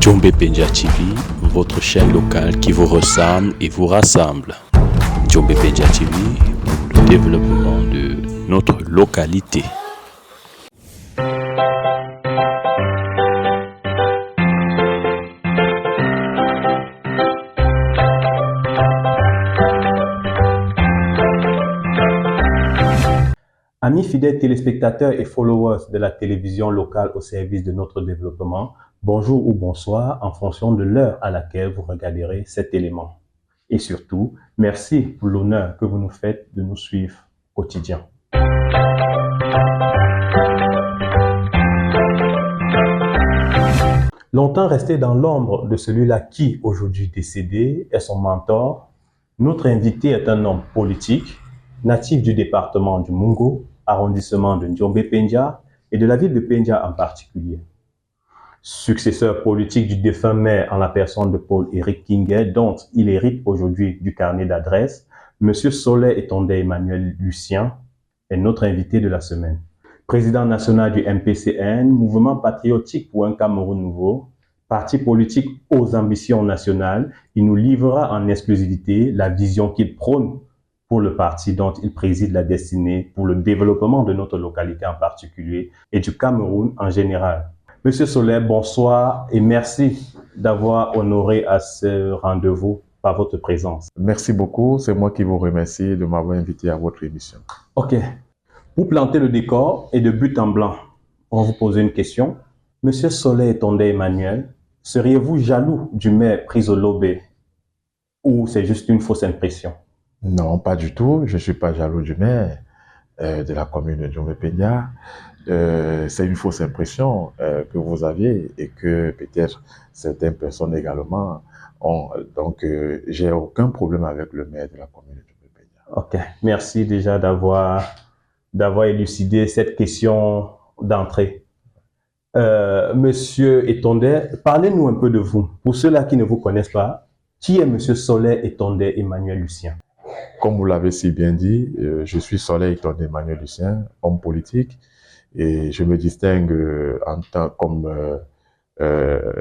Djombe Penja TV, votre chaîne locale qui vous ressemble et vous rassemble. Djombe Penja TV, pour le développement de notre localité. Amis fidèles téléspectateurs et followers de la télévision locale au service de notre développement, bonjour ou bonsoir en fonction de l'heure à laquelle vous regarderez cet élément. Et surtout, merci pour l'honneur que vous nous faites de nous suivre au quotidien. Longtemps resté dans l'ombre de celui-là qui, aujourd'hui décédé, est son mentor, notre invité est un homme politique, natif du département du Mungo, arrondissement de Djombe Penja et de la ville de Penja en particulier. Successeur politique du défunt maire en la personne de Paul-Éric Kinguet, dont il hérite aujourd'hui du carnet d'adresse, M. Soleil Etonde Emmanuel Lucien est notre invité de la semaine. Président national du MPCN, Mouvement patriotique pour un Cameroun nouveau, parti politique aux ambitions nationales, il nous livrera en exclusivité la vision qu'il prône pour le parti dont il préside la destinée pour le développement de notre localité en particulier et du Cameroun en général. Monsieur Soleil, bonsoir et merci d'avoir honoré à ce rendez-vous par votre présence. Merci beaucoup, c'est moi qui vous remercie de m'avoir invité à votre émission. Ok, pour planter le décor et de but en blanc, on va vous poser une question. Monsieur Soleil Etonde Emmanuel, seriez-vous jaloux du maire pris au lobé ou c'est juste une fausse impression? Non, pas du tout. Je ne suis pas jaloux du maire de la commune de Djombe Penja. C'est une fausse impression que vous aviez et que peut-être certaines personnes également ont. Donc, j'ai aucun problème avec le maire de la commune de Djombe Penja. Ok, merci déjà d'avoir élucidé cette question d'entrée. Monsieur Etonde, parlez-nous un peu de vous. Pour ceux-là qui ne vous connaissent pas, qui est Monsieur Soleil Etonde Emmanuel Lucien? Comme vous l'avez si bien dit, je suis Soleil Etonde Emmanuel Lucien, homme politique, et je me distingue en tant comme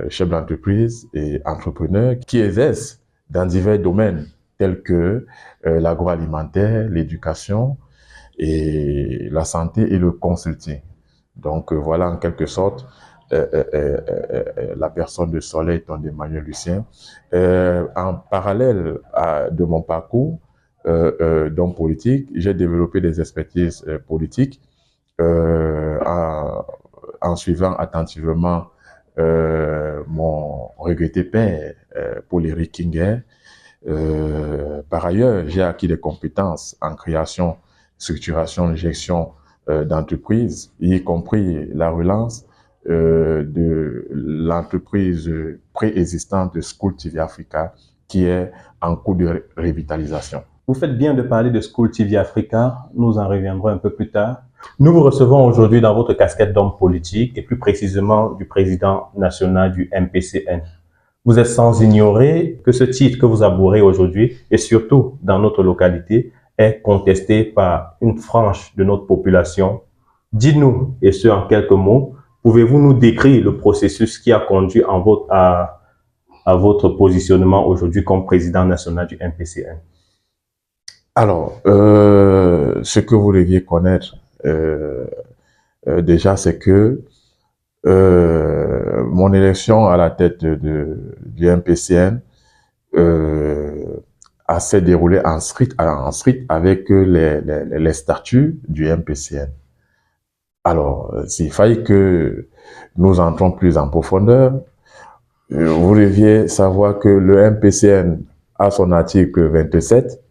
chef d'entreprise et entrepreneur qui exerce dans divers domaines tels que l'agroalimentaire, l'éducation, et la santé et le consulting. Donc voilà en quelque sorte la personne de Soleil Etonde Emmanuel Lucien. En parallèle de mon parcours, d'homme politique, j'ai développé des expertises politiques en suivant attentivement mon regretté père, Paul-Éric Kinguet. Par ailleurs, j'ai acquis des compétences en création, structuration, gestion d'entreprise, y compris la relance de l'entreprise préexistante de School TV Africa qui est en cours de revitalisation. Vous faites bien de parler de School TV Africa, nous en reviendrons un peu plus tard. Nous vous recevons aujourd'hui dans votre casquette d'homme politique et plus précisément du président national du MPCN. Vous êtes sans ignorer que ce titre que vous arborez aujourd'hui et surtout dans notre localité est contesté par une frange de notre population. Dites-nous, et ce en quelques mots, pouvez-vous nous décrire le processus qui a conduit à votre positionnement aujourd'hui comme président national du MPCN? Alors, ce que vous deviez connaître déjà, c'est que mon élection à la tête du MPCN s'est déroulée en strict avec les statuts du MPCN. Alors, s'il fallait que nous entrons plus en profondeur, vous deviez savoir que le MPCN a son article 27,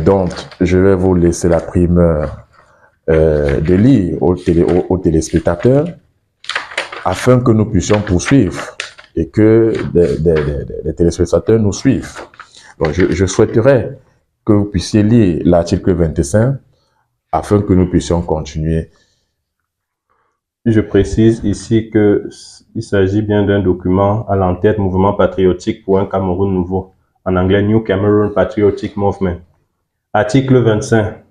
dont je vais vous laisser la primeur de lire aux téléspectateurs afin que nous puissions poursuivre et que les téléspectateurs nous suivent. Donc, je souhaiterais que vous puissiez lire l'article 25 afin que nous puissions continuer. Je précise ici qu'il s'agit bien d'un document à l'entête Mouvement patriotique pour un Cameroun nouveau, en anglais New Cameroon Patriotic Movement. Article 25.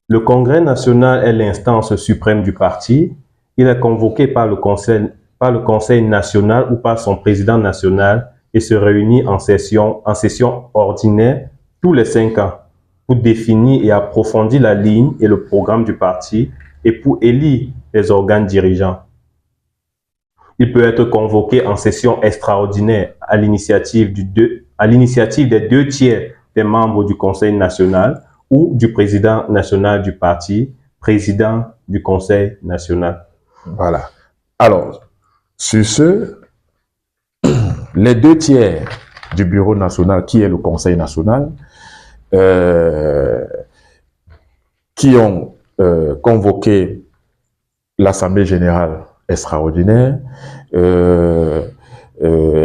Le Congrès national est l'instance suprême du parti. Il est convoqué par le Conseil par le Conseil national ou par son président national et se réunit en session ordinaire tous les 5 ans pour définir et approfondir la ligne et le programme du parti et pour élire les organes dirigeants. Il peut être convoqué en session extraordinaire à l'initiative des 2 tiers des membres du Conseil national ou du président national du parti, président du Conseil national. Voilà. Alors, sur ce, les 2 tiers du bureau national, qui est le Conseil national, qui ont convoqué l'Assemblée générale extraordinaire,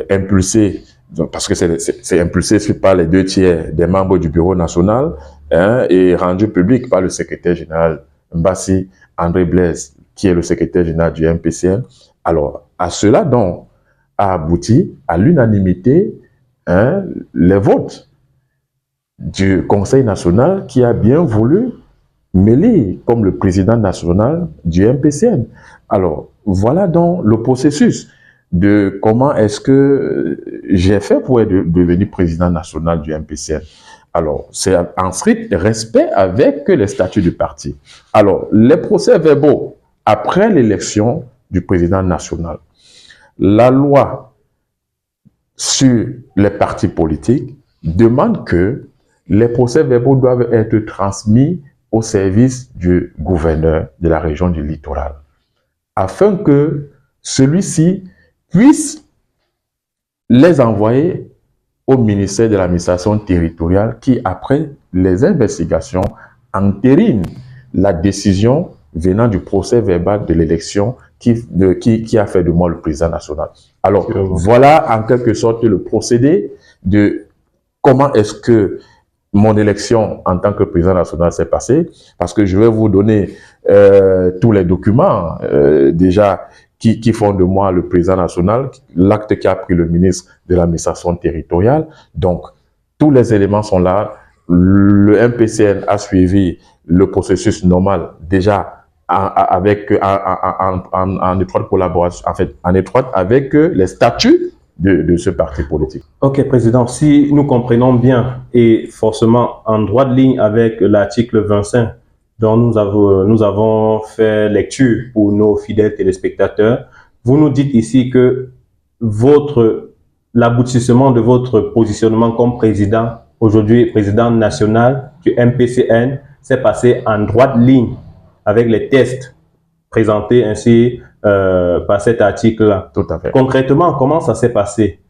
impulsé, parce que c'est impulsé par les 2 tiers des membres du bureau national, hein, et rendu public par le secrétaire général Mbassi André Blaise, qui est le secrétaire général du MPCN. Alors, à cela donc a abouti à l'unanimité, hein, les votes du Conseil national qui a bien voulu m'élire comme le président national du MPCN. Alors, voilà donc le processus de comment est-ce que j'ai fait pour devenir président national du MPCN. Alors, c'est en strict respect avec les statuts du parti. Alors, les procès-verbaux après l'élection du président national, la loi sur les partis politiques demande que les procès-verbaux doivent être transmis au service du gouverneur de la région du littoral, afin que celui-ci puisse les envoyer au ministère de l'administration territoriale qui, après les investigations, entérine la décision venant du procès verbal de l'élection qui a fait de moi le président national. Alors, voilà en quelque sorte le procédé de comment est-ce que mon élection en tant que président national s'est passée, parce que je vais vous donner tous les documents déjà qui font de moi le président national, l'acte qu'a pris le ministre de l'administration territoriale. Donc, tous les éléments sont là. Le MPCN a suivi le processus normal déjà en étroite collaboration, en fait, en étroite avec les statuts de ce parti politique. Ok, Président, si nous comprenons bien et forcément en droite ligne avec l'article 25 dont nous avons fait lecture pour nos fidèles téléspectateurs, vous nous dites ici que l'aboutissement de votre positionnement comme président, aujourd'hui président national du MPCN, s'est passé en droite ligne avec les tests présentés ainsi par cet article-là. Tout à fait. Concrètement, comment ça s'est passé?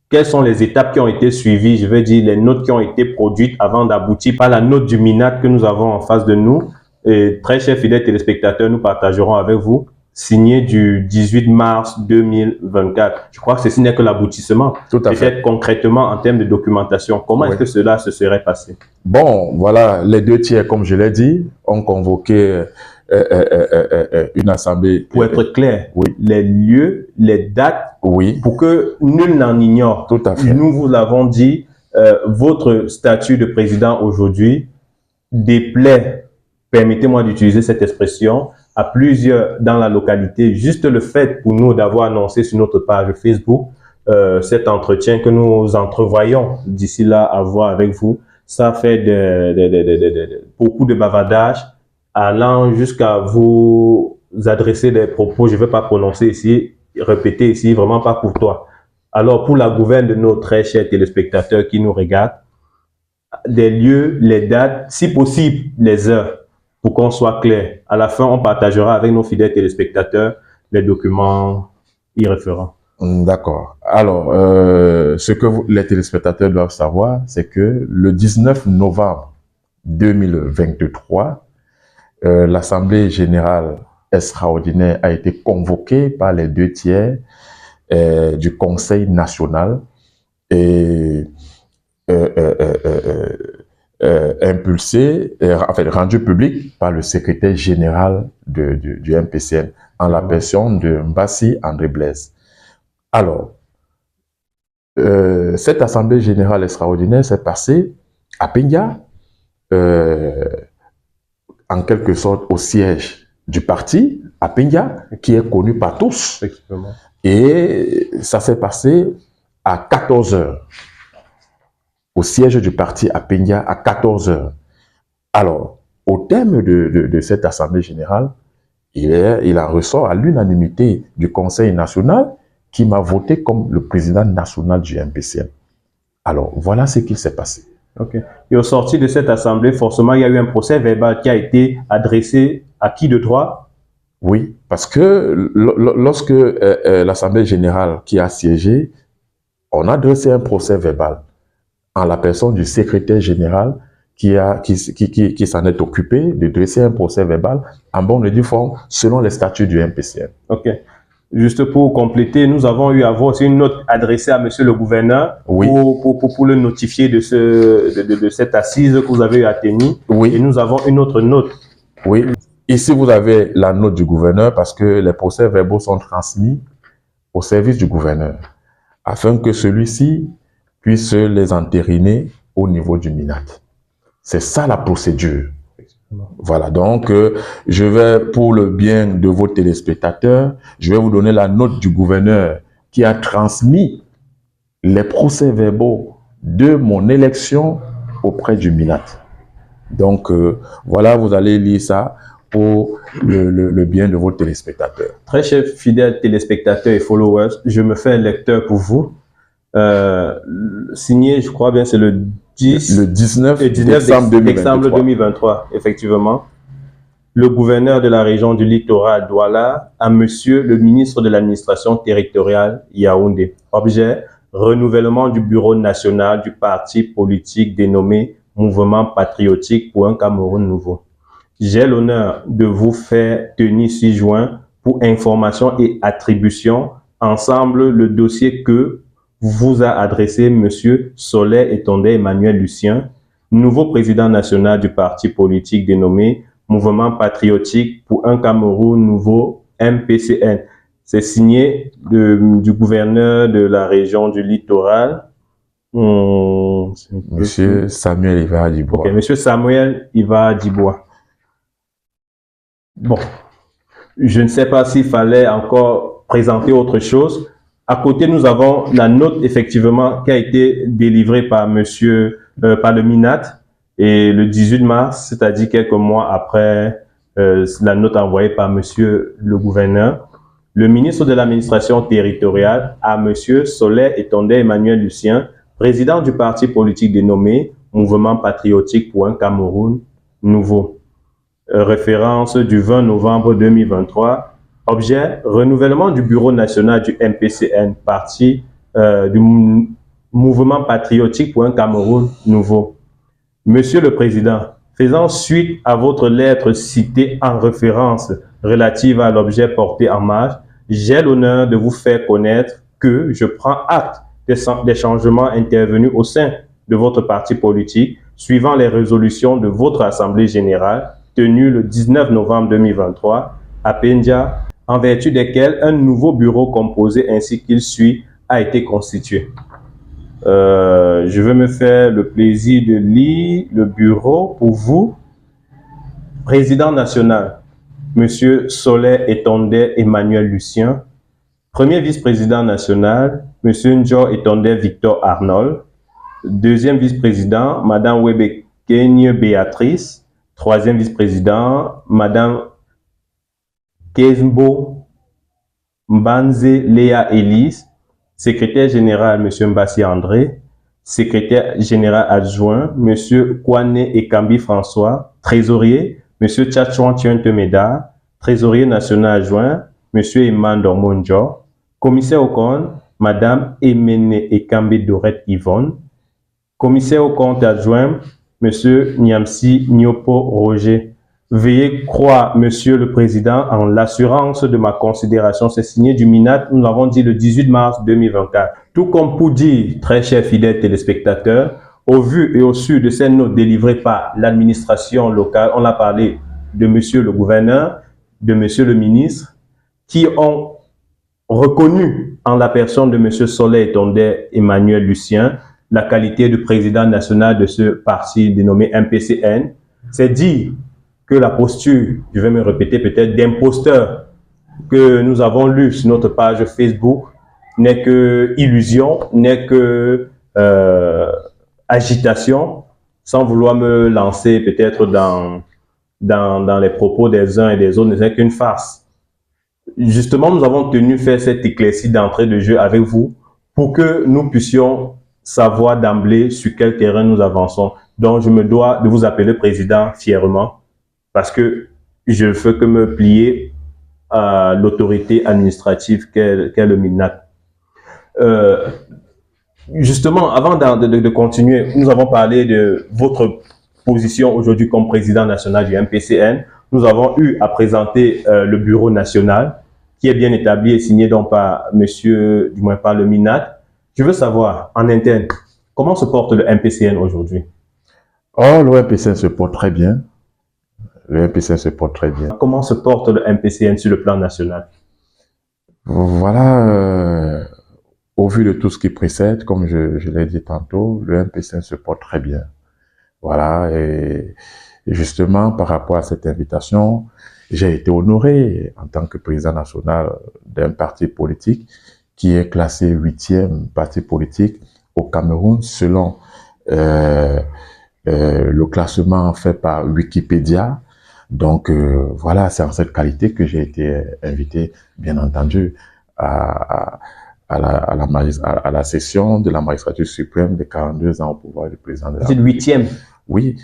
Quelles sont les étapes qui ont été suivies, je veux dire les notes qui ont été produites avant d'aboutir par la note du MINAT que nous avons en face de nous? Et très chers fidèles téléspectateurs, nous partagerons avec vous, signé du 18 mars 2024. Je crois que ceci n'est que l'aboutissement. Tout à fait. Peut-être concrètement en termes de documentation, comment est-ce que cela se serait passé? Bon, voilà, les 2 tiers, comme je l'ai dit, ont convoqué une assemblée. Pour être clair, oui, les lieux, les dates, oui, pour que nul n'en ignore. Tout à fait. Nous vous l'avons dit, votre statut de président aujourd'hui déplaît, permettez-moi d'utiliser cette expression, à plusieurs dans la localité. Juste le fait pour nous d'avoir annoncé sur notre page Facebook cet entretien que nous entrevoyons d'ici là à voir avec vous, ça fait beaucoup de bavardage allant jusqu'à vous adresser des propos, je ne vais pas prononcer ici, répéter ici, vraiment pas courtois. Alors, pour la gouverne de nos très chers téléspectateurs qui nous regardent, des lieux, les dates, si possible, les heures, pour qu'on soit clair. À la fin, on partagera avec nos fidèles téléspectateurs les documents y référents. D'accord. Alors, ce que les téléspectateurs doivent savoir, c'est que le 19 novembre 2023, l'Assemblée générale extraordinaire a été convoquée par les 2 tiers du Conseil national et impulsé, en fait, rendu public par le secrétaire général du MPCN en la personne de Mbassi André Blaise. Alors, cette Assemblée générale extraordinaire s'est passée à Penga, en quelque sorte au siège du parti, à Penga, qui est connu par tous. Effectivement. Et ça s'est passé à 14 h au siège du parti à Pendia à 14 h. Alors, au terme de cette assemblée générale, il en ressort à l'unanimité du Conseil national qui m'a voté comme le président national du MPCN. Alors, voilà ce qu'il s'est passé. Ok. Et au sorti de cette assemblée, forcément, il y a eu un procès verbal qui a été adressé à qui de droit? Oui, parce que lorsque l'Assemblée générale qui a siégé, on a adressé un procès verbal en la personne du secrétaire général qui s'en est occupé de dresser un procès verbal en bonne et due forme selon les statuts du MPCN. Ok. Juste pour compléter, nous avons eu à voir aussi une note adressée à monsieur le gouverneur Oui. pour le notifier de cette assise que vous avez eu à tenir. Oui. Et nous avons une autre note. Oui. Ici, vous avez la note du gouverneur parce que les procès verbaux sont transmis au service du gouverneur afin que celui-ci puisse les entériner au niveau du MINAT. C'est ça la procédure. Voilà, donc je vais, pour le bien de vos téléspectateurs, je vais vous donner la note du gouverneur qui a transmis les procès-verbaux de mon élection auprès du MINAT. Donc voilà, vous allez lire ça pour le bien de vos téléspectateurs. Très chers fidèles téléspectateurs et followers, je me fais un lecteur pour vous. Signé, je crois bien, c'est le 19 décembre 2023, effectivement. Le gouverneur de la région du littoral Douala à monsieur le ministre de l'administration territoriale Yaoundé. Objet, renouvellement du bureau national du parti politique dénommé Mouvement patriotique pour un Cameroun nouveau. J'ai l'honneur de vous faire tenir 6 juin pour information et attribution ensemble le dossier que vous a adressé monsieur Soler Etondé Emmanuel Lucien, nouveau président national du parti politique dénommé Mouvement patriotique pour un Cameroun nouveau, MPCN. C'est signé du gouverneur de la région du littoral, monsieur Samuel Iva Dibois. Ok, monsieur Samuel Iva Dibois. Bon, je ne sais pas s'il fallait encore présenter autre chose. À côté, nous avons la note effectivement qui a été délivrée par par le MINAT et le 18 mars, c'est-à-dire quelques mois après la note envoyée par monsieur le gouverneur. Le ministre de l'administration territoriale à monsieur Soler Etondé Emmanuel Lucien, président du parti politique dénommé Mouvement patriotique pour un Cameroun nouveau. Référence du 20 novembre 2023. Objet, renouvellement du bureau national du MPCN, parti du Mouvement patriotique pour un Cameroun nouveau. Monsieur le Président, faisant suite à votre lettre citée en référence relative à l'objet porté en marge, j'ai l'honneur de vous faire connaître que je prends acte des changements intervenus au sein de votre parti politique suivant les résolutions de votre Assemblée générale tenue le 19 novembre 2023 à Pendia, en vertu desquels un nouveau bureau composé ainsi qu'il suit a été constitué. Je vais me faire le plaisir de lire le bureau pour vous. Président national, monsieur Soler Etondé Emmanuel Lucien. Premier vice-président national, monsieur Njo Etondé Victor Arnold. Deuxième vice-président, madame Webekenye Béatrice. Troisième vice-président, madame Kezmbo Mbanze Léa Elise, secrétaire général M. Mbassi André, secrétaire général adjoint M. Kwane Ekambi François, trésorier M. Tchatchouan Tientemeda, trésorier national adjoint M. Eman Dormonjo, commissaire au compte Mme Emene Ekambi Dorette Yvonne, commissaire au compte adjoint M. Niamsi Nyopo Roger. Veuillez croire, Monsieur le Président, en l'assurance de ma considération. C'est signé du MINAT, nous l'avons dit le 18 mars 2024. Tout comme pour dire, très chers fidèles téléspectateurs, au vu et au su de ces notes délivrées par l'administration locale, on a parlé de Monsieur le Gouverneur, de Monsieur le Ministre, qui ont reconnu en la personne de Monsieur Soler Etondé Emmanuel Lucien la qualité de président national de ce parti dénommé MPCN. C'est dire que la posture, je vais me répéter peut-être, d'imposteur que nous avons lu sur notre page Facebook n'est que illusion, n'est que agitation, sans vouloir me lancer peut-être dans les propos des uns et des autres, n'est qu'une farce. Justement, nous avons tenu faire cette éclaircie d'entrée de jeu avec vous pour que nous puissions savoir d'emblée sur quel terrain nous avançons. Donc, je me dois de vous appeler président fièrement parce que je ne fais que me plier à l'autorité administrative qu'est le MINAT. Justement, avant de continuer, nous avons parlé de votre position aujourd'hui comme président national du MPCN. Nous avons eu à présenter le bureau national qui est bien établi et signé donc par monsieur, du moins par le MINAT. Je veux savoir, en interne, comment se porte le MPCN aujourd'hui? Oh, le MPCN se porte très bien. Le MPCN se porte très bien. Comment se porte le MPCN sur le plan national? Voilà, au vu de tout ce qui précède, comme je l'ai dit tantôt, le MPCN se porte très bien. Voilà, et justement, par rapport à cette invitation, j'ai été honoré en tant que président national d'un parti politique qui est classé 8e parti politique au Cameroun selon le classement fait par Wikipédia. Donc voilà, c'est en cette qualité que j'ai été invité, bien entendu, à la session de la magistrature suprême de 42 ans au pouvoir du président de la République. C'est le 8e? Oui,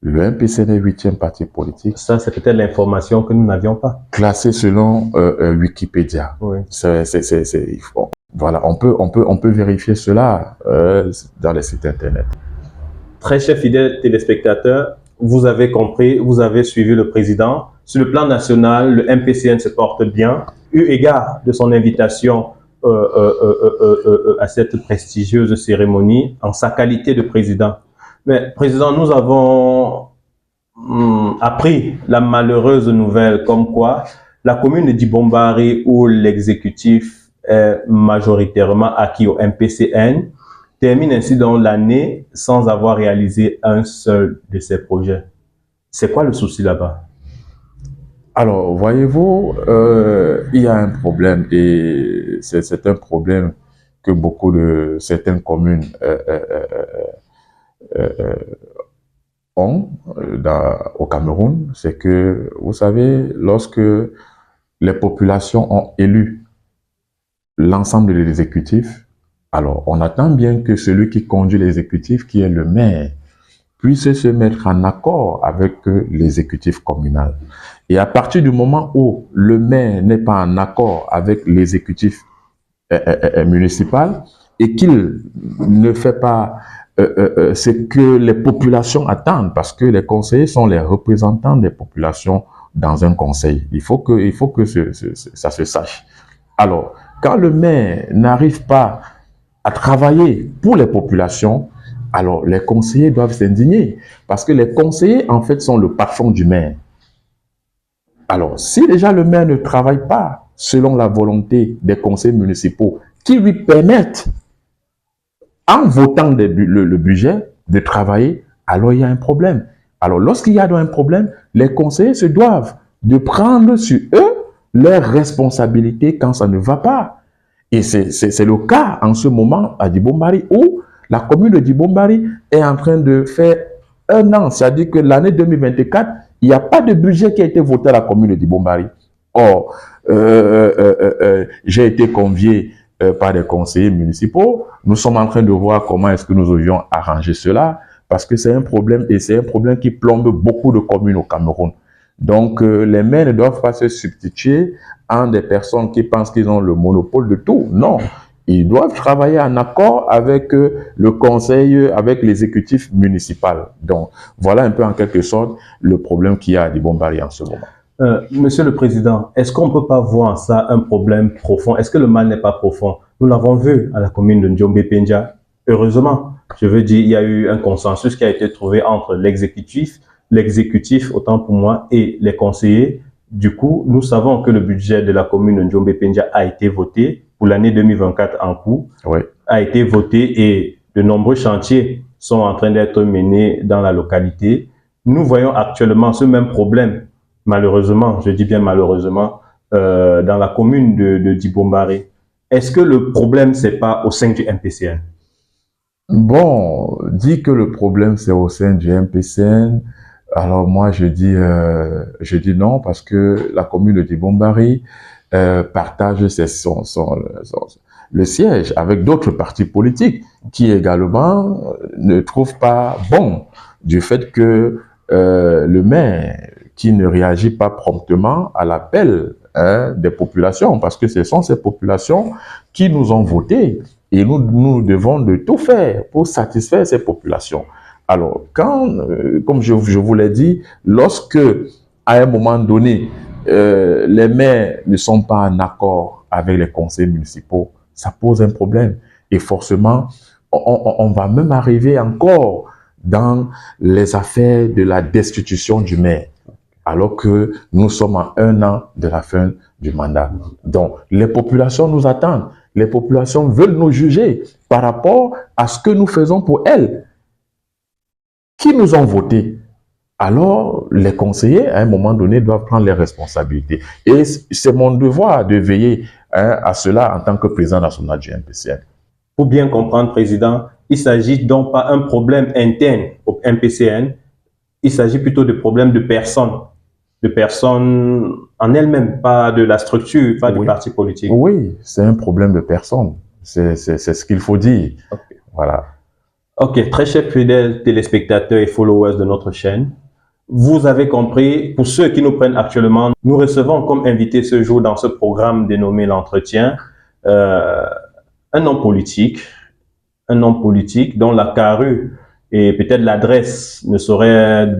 le MPCN est 8e parti politique. Ça, c'est peut-être l'information que nous n'avions pas. Classé selon Wikipédia. Oui. Voilà, on peut vérifier cela dans les sites internet. Très chers fidèles téléspectateurs, vous avez compris, vous avez suivi le président. Sur le plan national, le MPCN se porte bien, eu égard de son invitation à cette prestigieuse cérémonie en sa qualité de président. Mais président, nous avons appris la malheureuse nouvelle comme quoi la commune de Dibombari, où l'exécutif est majoritairement acquis au MPCN, termine ainsi dans l'année sans avoir réalisé un seul de ses projets. C'est quoi le souci là-bas? Alors, voyez-vous, il y a un problème et c'est un problème que beaucoup de certaines communes ont au Cameroun. C'est que, vous savez, lorsque les populations ont élu l'ensemble de l'exécutif, alors on attend bien que celui qui conduit l'exécutif, qui est le maire, puisse se mettre en accord avec l'exécutif communal. Et à partir du moment où le maire n'est pas en accord avec l'exécutif municipal et qu'il ne fait pas ce que les populations attendent, parce que les conseillers sont les représentants des populations dans un conseil. Il faut que ça se sache. Alors, quand le maire n'arrive pas à travailler pour les populations, alors les conseillers doivent s'indigner, parce que les conseillers, en fait, sont le patron du maire. Alors, si déjà le maire ne travaille pas selon la volonté des conseils municipaux qui lui permettent, en votant le budget, de travailler, alors il y a un problème. Alors, lorsqu'il y a un problème, les conseillers se doivent de prendre sur eux leurs responsabilités quand ça ne va pas. Et c'est le cas en ce moment à Dibombari, où la commune de Dibombari est en train de faire un an. C'est-à-dire que l'année 2024, il n'y a pas de budget qui a été voté à la commune de Dibombari. Or, j'ai été convié par des conseillers municipaux. Nous sommes en train de voir comment est-ce que nous avions arrangé cela, parce que c'est un problème, et c'est un problème qui plombe beaucoup de communes au Cameroun. Donc, les maires ne doivent pas se substituer à des personnes qui pensent qu'ils ont le monopole de tout. Non, ils doivent travailler en accord avec le conseil, avec l'exécutif municipal. Donc, voilà un peu en quelque sorte le problème qu'il y a à Dibombari en ce moment. Monsieur le Président, est-ce qu'on ne peut pas voir en ça un problème profond? Est-ce que le mal n'est pas profond? Nous l'avons vu à la commune de Ndiombe-Pendia. Heureusement, je veux dire, il y a eu un consensus qui a été trouvé entre l'exécutif, autant pour moi, et les conseillers. Du coup, nous savons que le budget de la commune de Ndiombe-Pendia a été voté pour l'année 2024 en cours, oui, a été voté et de nombreux chantiers sont en train d'être menés dans la localité. Nous voyons actuellement ce même problème, malheureusement, je dis bien malheureusement, dans la commune de Dibombaré. Est-ce que le problème, c'est pas au sein du MPCN? Bon, dit que le problème c'est au sein du MPCN, alors moi je dis non parce que la commune de Dibombaré partage le siège avec d'autres partis politiques qui également ne trouvent pas bon du fait que le maire qui ne réagit pas promptement à l'appel des populations, parce que ce sont ces populations qui nous ont votés et nous devons de tout faire pour satisfaire ces populations. Alors, comme je vous l'ai dit, lorsque à un moment donné, les maires ne sont pas en accord avec les conseils municipaux, ça pose un problème. Et forcément, on va même arriver encore dans les affaires de la destitution du maire, alors que nous sommes à 1 an de la fin du mandat. Donc, les populations nous attendent. Les populations veulent nous juger par rapport à ce que nous faisons pour elles, qui nous ont votés. Alors, les conseillers, à un moment donné, doivent prendre les responsabilités. Et c'est mon devoir de veiller à cela en tant que président national du MPCN. Pour bien comprendre, Président, il ne s'agit donc pas d'un problème interne au MPCN, il s'agit plutôt de problèmes de personnes en elles-mêmes, pas de la structure, pas du parti politique. Oui, c'est un problème de personnes. C'est ce qu'il faut dire. Okay. Voilà. Ok, très chers fidèles téléspectateurs et followers de notre chaîne, vous avez compris, pour ceux qui nous prennent actuellement, nous recevons comme invité ce jour dans ce programme dénommé l'entretien, un homme politique dont la carrure et peut-être l'adresse ne saurait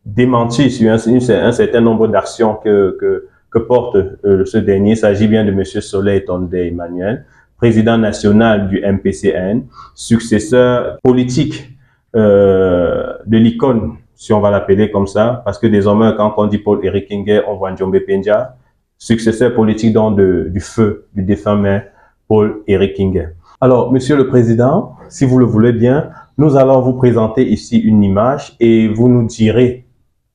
démentir sur un certain nombre d'actions que porte ce dernier. Il s'agit bien de M. Soleil Tondé Emmanuel, président national du MPCN, successeur politique de l'icône, si on va l'appeler comme ça, parce que désormais, quand on dit Paul-Éric Kingué, on voit Njombe Penja, successeur politique donc du feu du défunt maire Paul-Éric Kingué. Alors, Monsieur le Président, si vous le voulez bien, nous allons vous présenter ici une image et vous nous direz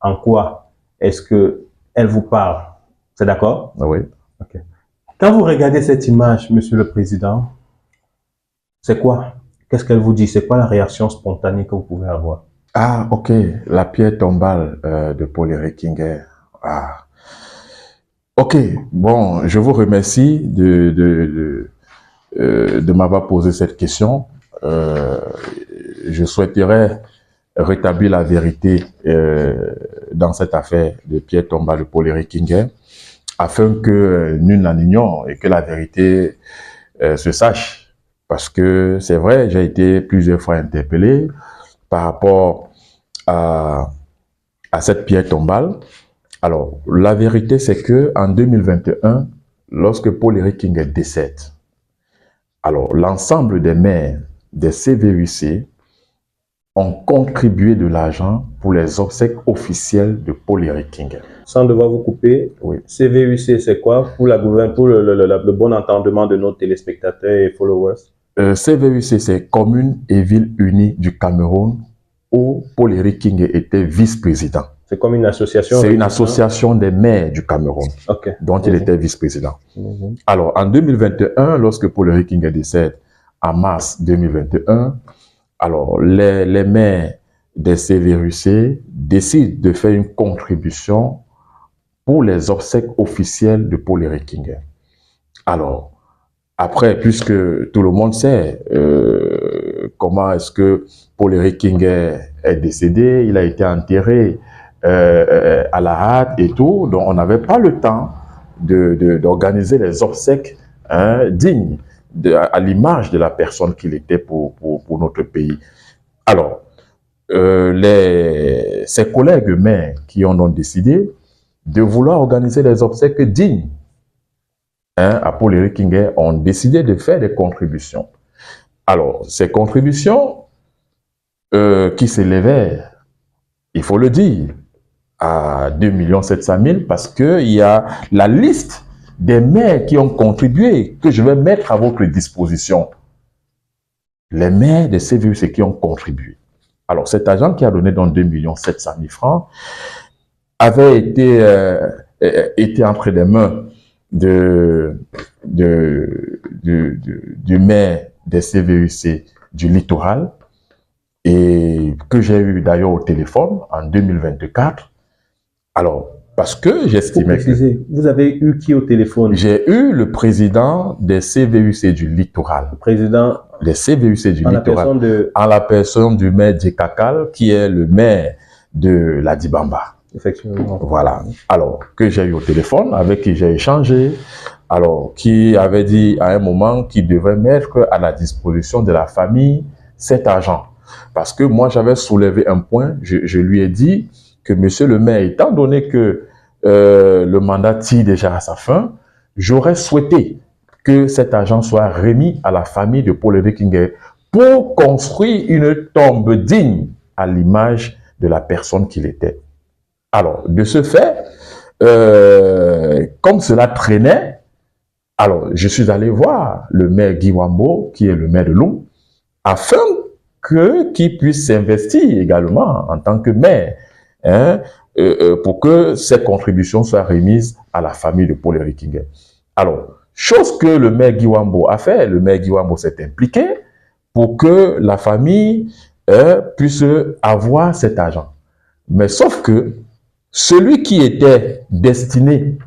en quoi est-ce qu'elle vous parle. C'est d'accord? Oui. Okay. Quand vous regardez cette image, Monsieur le Président, c'est quoi? Qu'est-ce qu'elle vous dit? C'est quoi la réaction spontanée que vous pouvez avoir? Ah, ok. La pierre tombale de Paul-Éric Kingué. Ah. Ok. Bon, je vous remercie de m'avoir posé cette question. Je souhaiterais rétablir la vérité dans cette affaire de pierre tombale de Paul-Éric Kingué, afin que nul n'en ignore et que la vérité se sache. Parce que c'est vrai, j'ai été plusieurs fois interpellé par rapport à cette pierre tombale. Alors, la vérité, c'est que en 2021, lorsque Paul-Éric Kingué décède, alors l'ensemble des maires des CVUC ont contribué de l'argent pour les obsèques officielles de Paul-Éric Kingué. Sans devoir vous couper, oui. CVUC, c'est quoi pour le bon entendement de nos téléspectateurs et followers? CVUC, c'est Communes et Villes Unies du Cameroun, où Paul-Éric Kingué était vice-président. C'est comme une association? C'est une association des maires du Cameroun, dont il était vice-président. Alors, en 2021, lorsque Paul-Éric Kingué décède, en mars 2021, alors les maires des CVUC décident de faire une contribution pour les obsèques officielles de Paul-Éric Kingué. Alors, après, puisque tout le monde sait comment est-ce que Paul-Éric Kingué est décédé, il a été enterré à la hâte et tout, donc on n'avait pas le temps d'organiser les obsèques dignes à l'image de la personne qu'il était pour notre pays. Alors, ses collègues maires qui en ont décidé de vouloir organiser les obsèques dignes à Paul-Éric Kingué ont décidé de faire des contributions. Alors, ces contributions qui s'élevaient, il faut le dire, à 2 700 000 parce qu'il y a la liste des maires qui ont contribué que je vais mettre à votre disposition. Les maires de CVUC qui ont contribué. Alors, cet agent qui a donné dans 2 700 000 francs avait été entre les mains du maire des CVUC du littoral, et que j'ai eu d'ailleurs au téléphone en 2024. Alors, parce que j'estimais que... Vous avez eu qui au téléphone? J'ai eu le président des CVUC du littoral. Le président des CVUC du littoral. En la personne du maire Djekakal, qui est le maire de la Dibamba. Effectivement. Voilà. Alors, que j'ai eu au téléphone, avec qui j'ai échangé, alors, qui avait dit à un moment qu'il devait mettre à la disposition de la famille cet argent. Parce que moi, j'avais soulevé un point, je lui ai dit que monsieur le maire, étant donné que le mandat tire déjà à sa fin, j'aurais souhaité que cet argent soit remis à la famille de Paul-Éric Nguyen pour construire une tombe digne à l'image de la personne qu'il était. Alors, de ce fait, comme cela traînait, alors je suis allé voir le maire Guy Wambo, qui est le maire de Lung, afin qu'il puisse s'investir également en tant que maire, hein, pour que ces contributions soient remises à la famille de Paul-Éric Nguyen. Alors, chose que le maire Guy Wambo a fait, le maire Guy Wambo s'est impliqué pour que la famille puisse avoir cet argent. Mais sauf que celui qui était destiné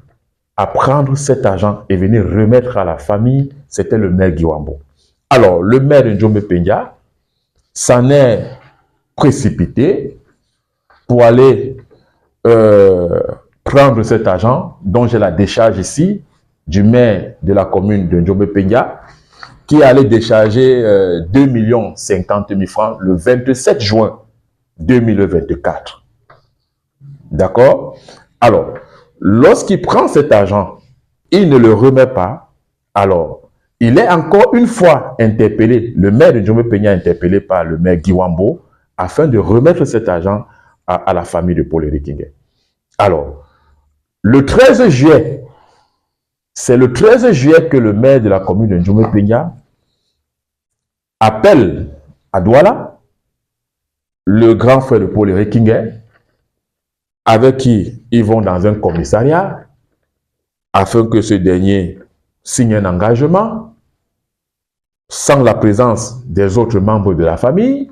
à prendre cet argent et venir remettre à la famille, c'était le maire Guy Wambo. Alors, le maire de Njombe Peña s'en est précipité pour aller prendre cet argent, dont j'ai la décharge ici, du maire de la commune de Njombe Peña, qui allait décharger 2 50 000 francs le 27 juin 2024. D'accord? Alors, lorsqu'il prend cet argent, il ne le remet pas. Alors, il est encore une fois interpellé, le maire de Njombe Peña interpellé par le maire Guy Wambo, afin de remettre cet argent à la famille de Paul-Éric Nguyen. Alors, le 13 juillet, c'est le 13 juillet que le maire de la commune de Njombe Peña appelle à Douala le grand frère de Paul-Éric Nguyen, avec qui ils vont dans un commissariat afin que ce dernier signe un engagement sans la présence des autres membres de la famille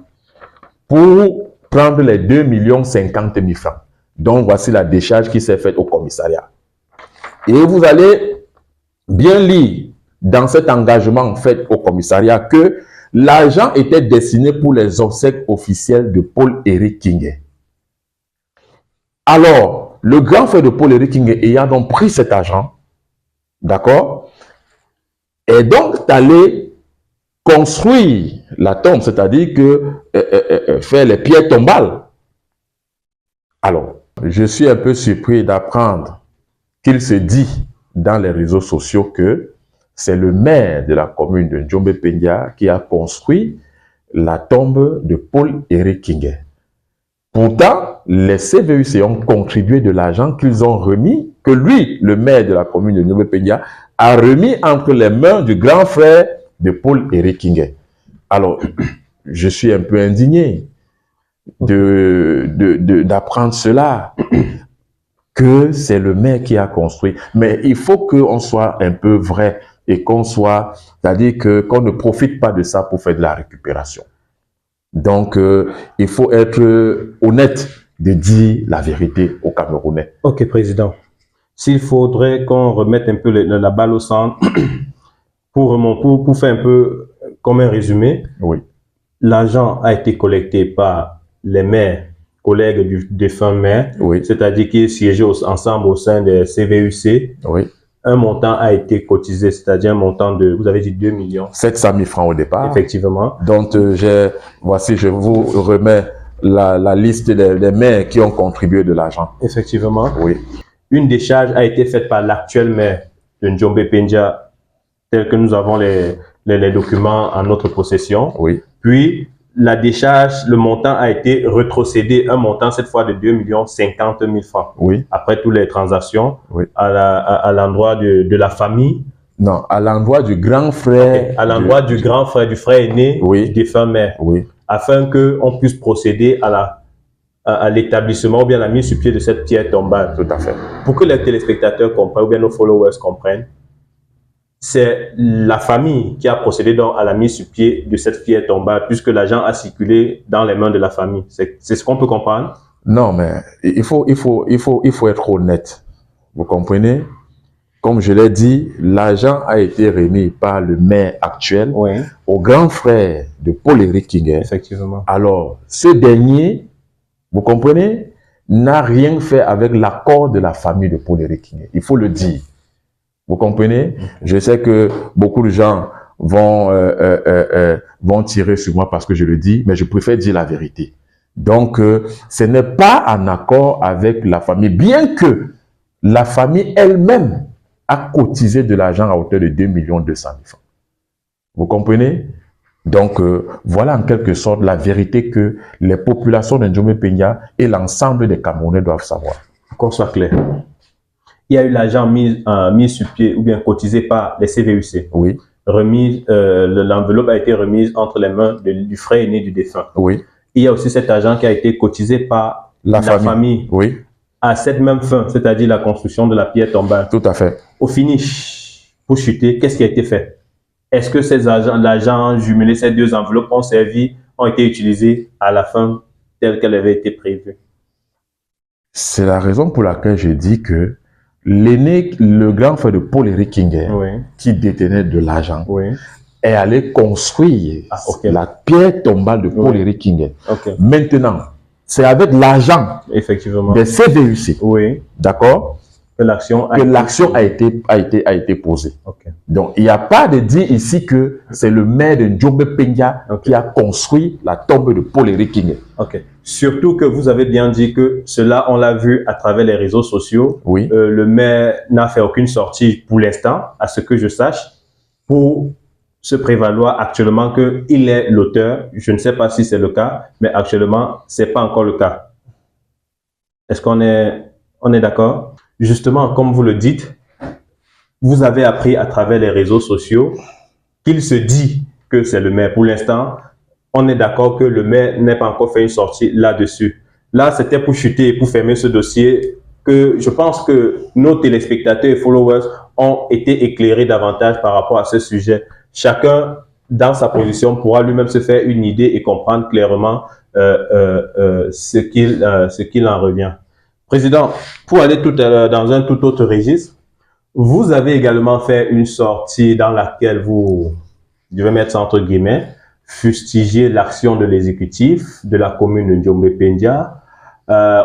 pour prendre les 2 50 000 francs. Donc, voici la décharge qui s'est faite au commissariat. Et vous allez bien lire dans cet engagement fait au commissariat que l'argent était destiné pour les obsèques officielles de Paul-Éric Nguyen. Alors, le grand frère de Paul-Éric Nguyen ayant donc pris cet argent, d'accord, est donc allé construire la tombe, c'est-à-dire que faire les pierres tombales. Alors, je suis un peu surpris d'apprendre qu'il se dit dans les réseaux sociaux que c'est le maire de la commune de Njombe Peña qui a construit la tombe de Paul-Éric Nguyen. Pourtant, les CVUC ont contribué de l'argent qu'ils ont remis, que lui, le maire de la commune de Njombe Peña, a remis entre les mains du grand frère de Paul-Éric Nguyen. Alors, je suis un peu indigné d'apprendre cela, que c'est le maire qui a construit. Mais il faut qu'on soit un peu vrai et qu'on soit, c'est-à-dire qu'on ne profite pas de ça pour faire de la récupération. Donc, il faut être honnête de dire la vérité aux Camerounais. Ok, Président. S'il faudrait qu'on remette un peu la balle au centre pour faire un peu comme un résumé, oui. L'argent a été collecté par les maires, collègues du défunt maire, oui. C'est-à-dire qu'ils siégeaient ensemble au sein des CVUC. Oui. Un montant a été cotisé, c'est-à-dire un montant de, vous avez dit 2 700 000 francs au départ. Effectivement. Donc, voici, je vous remets la liste des maires qui ont contribué de l'argent. Effectivement. Oui. Une décharge a été faite par l'actuel maire de Njombe Peña, tel que nous avons les documents en notre possession. Oui. Puis, la décharge, le montant a été rétrocédé, un montant cette fois de 2 50 000 francs. Oui. Après toutes les transactions, oui. à l'endroit de la famille. Non, à l'endroit du grand frère. Okay. À l'endroit du grand frère, du frère aîné, oui. du défunt maire. Oui. Afin qu'on puisse procéder à à l'établissement ou bien la mise sur pied de cette pierre tombale. Tout à fait. Pour que les téléspectateurs comprennent ou bien nos followers comprennent, c'est la famille qui a procédé donc à la mise sur pied de cette pierre tombale puisque l'argent a circulé dans les mains de la famille. C'est ce qu'on peut comprendre? Non, mais il faut être honnête. Vous comprenez? Comme je l'ai dit, l'argent a été remis par le maire actuel au grand frère de Paul-Éric Kingué. Effectivement. Alors, ce dernier, vous comprenez, n'a rien fait avec l'accord de la famille de Paul-Éric Kingué. Il faut le dire. Vous comprenez? Je sais que beaucoup de gens vont tirer sur moi parce que je le dis, mais je préfère dire la vérité. Donc, ce n'est pas en accord avec la famille, bien que la famille elle-même a cotisé de l'argent à hauteur de 2 200 000 francs. Vous comprenez? Donc, voilà en quelque sorte la vérité que les populations de Njomé Peña et l'ensemble des Camerounais doivent savoir. Qu'on soit clair. Il y a eu l'argent mis sur pied ou bien cotisé par les CVUC. Oui. L'enveloppe a été remise entre les mains du frère aîné du défunt. Oui. Il y a aussi cet argent qui a été cotisé par la famille. Oui. À cette même fin, c'est-à-dire la construction de la pierre tombale. Tout à fait. Au finish, pour chuter, qu'est-ce qui a été fait? Est-ce que l'argent jumelé, ces deux enveloppes ont été utilisés à la fin telle qu'elle avait été prévue? C'est la raison pour laquelle je dis que l'aîné, le grand frère de Paul-Éric Kingué, qui détenait de l'argent, est allé construire la pierre tombale de Paul-Éric Kingué. Maintenant, c'est avec l'argent des CVUC, d'accord, que l'action a été posée. Donc, il n'y a pas de dire ici que c'est le maire de Njombe Peña qui a construit la tombe de Paul-Éric Kingué. Surtout que vous avez bien dit que cela, on l'a vu à travers les réseaux sociaux. Le maire n'a fait aucune sortie pour l'instant, à ce que je sache, pour se prévaloir actuellement qu'il est l'auteur. Je ne sais pas si c'est le cas, mais actuellement, ce n'est pas encore le cas. Est-ce qu'on est d'accord? Justement, comme vous le dites, vous avez appris à travers les réseaux sociaux qu'il se dit que c'est le maire. Pour l'instant, on est d'accord que le maire n'a pas encore fait une sortie là-dessus. Là, c'était pour chuter et pour fermer ce dossier que je pense que nos téléspectateurs et followers ont été éclairés davantage par rapport à ce sujet. Chacun, dans sa position, pourra lui-même se faire une idée et comprendre clairement ce qu'il en revient. Président, pour aller dans un tout autre registre, vous avez également fait une sortie dans laquelle vous, je vais mettre ça entre guillemets, fustigez l'action de l'exécutif de la commune de Njombe Peña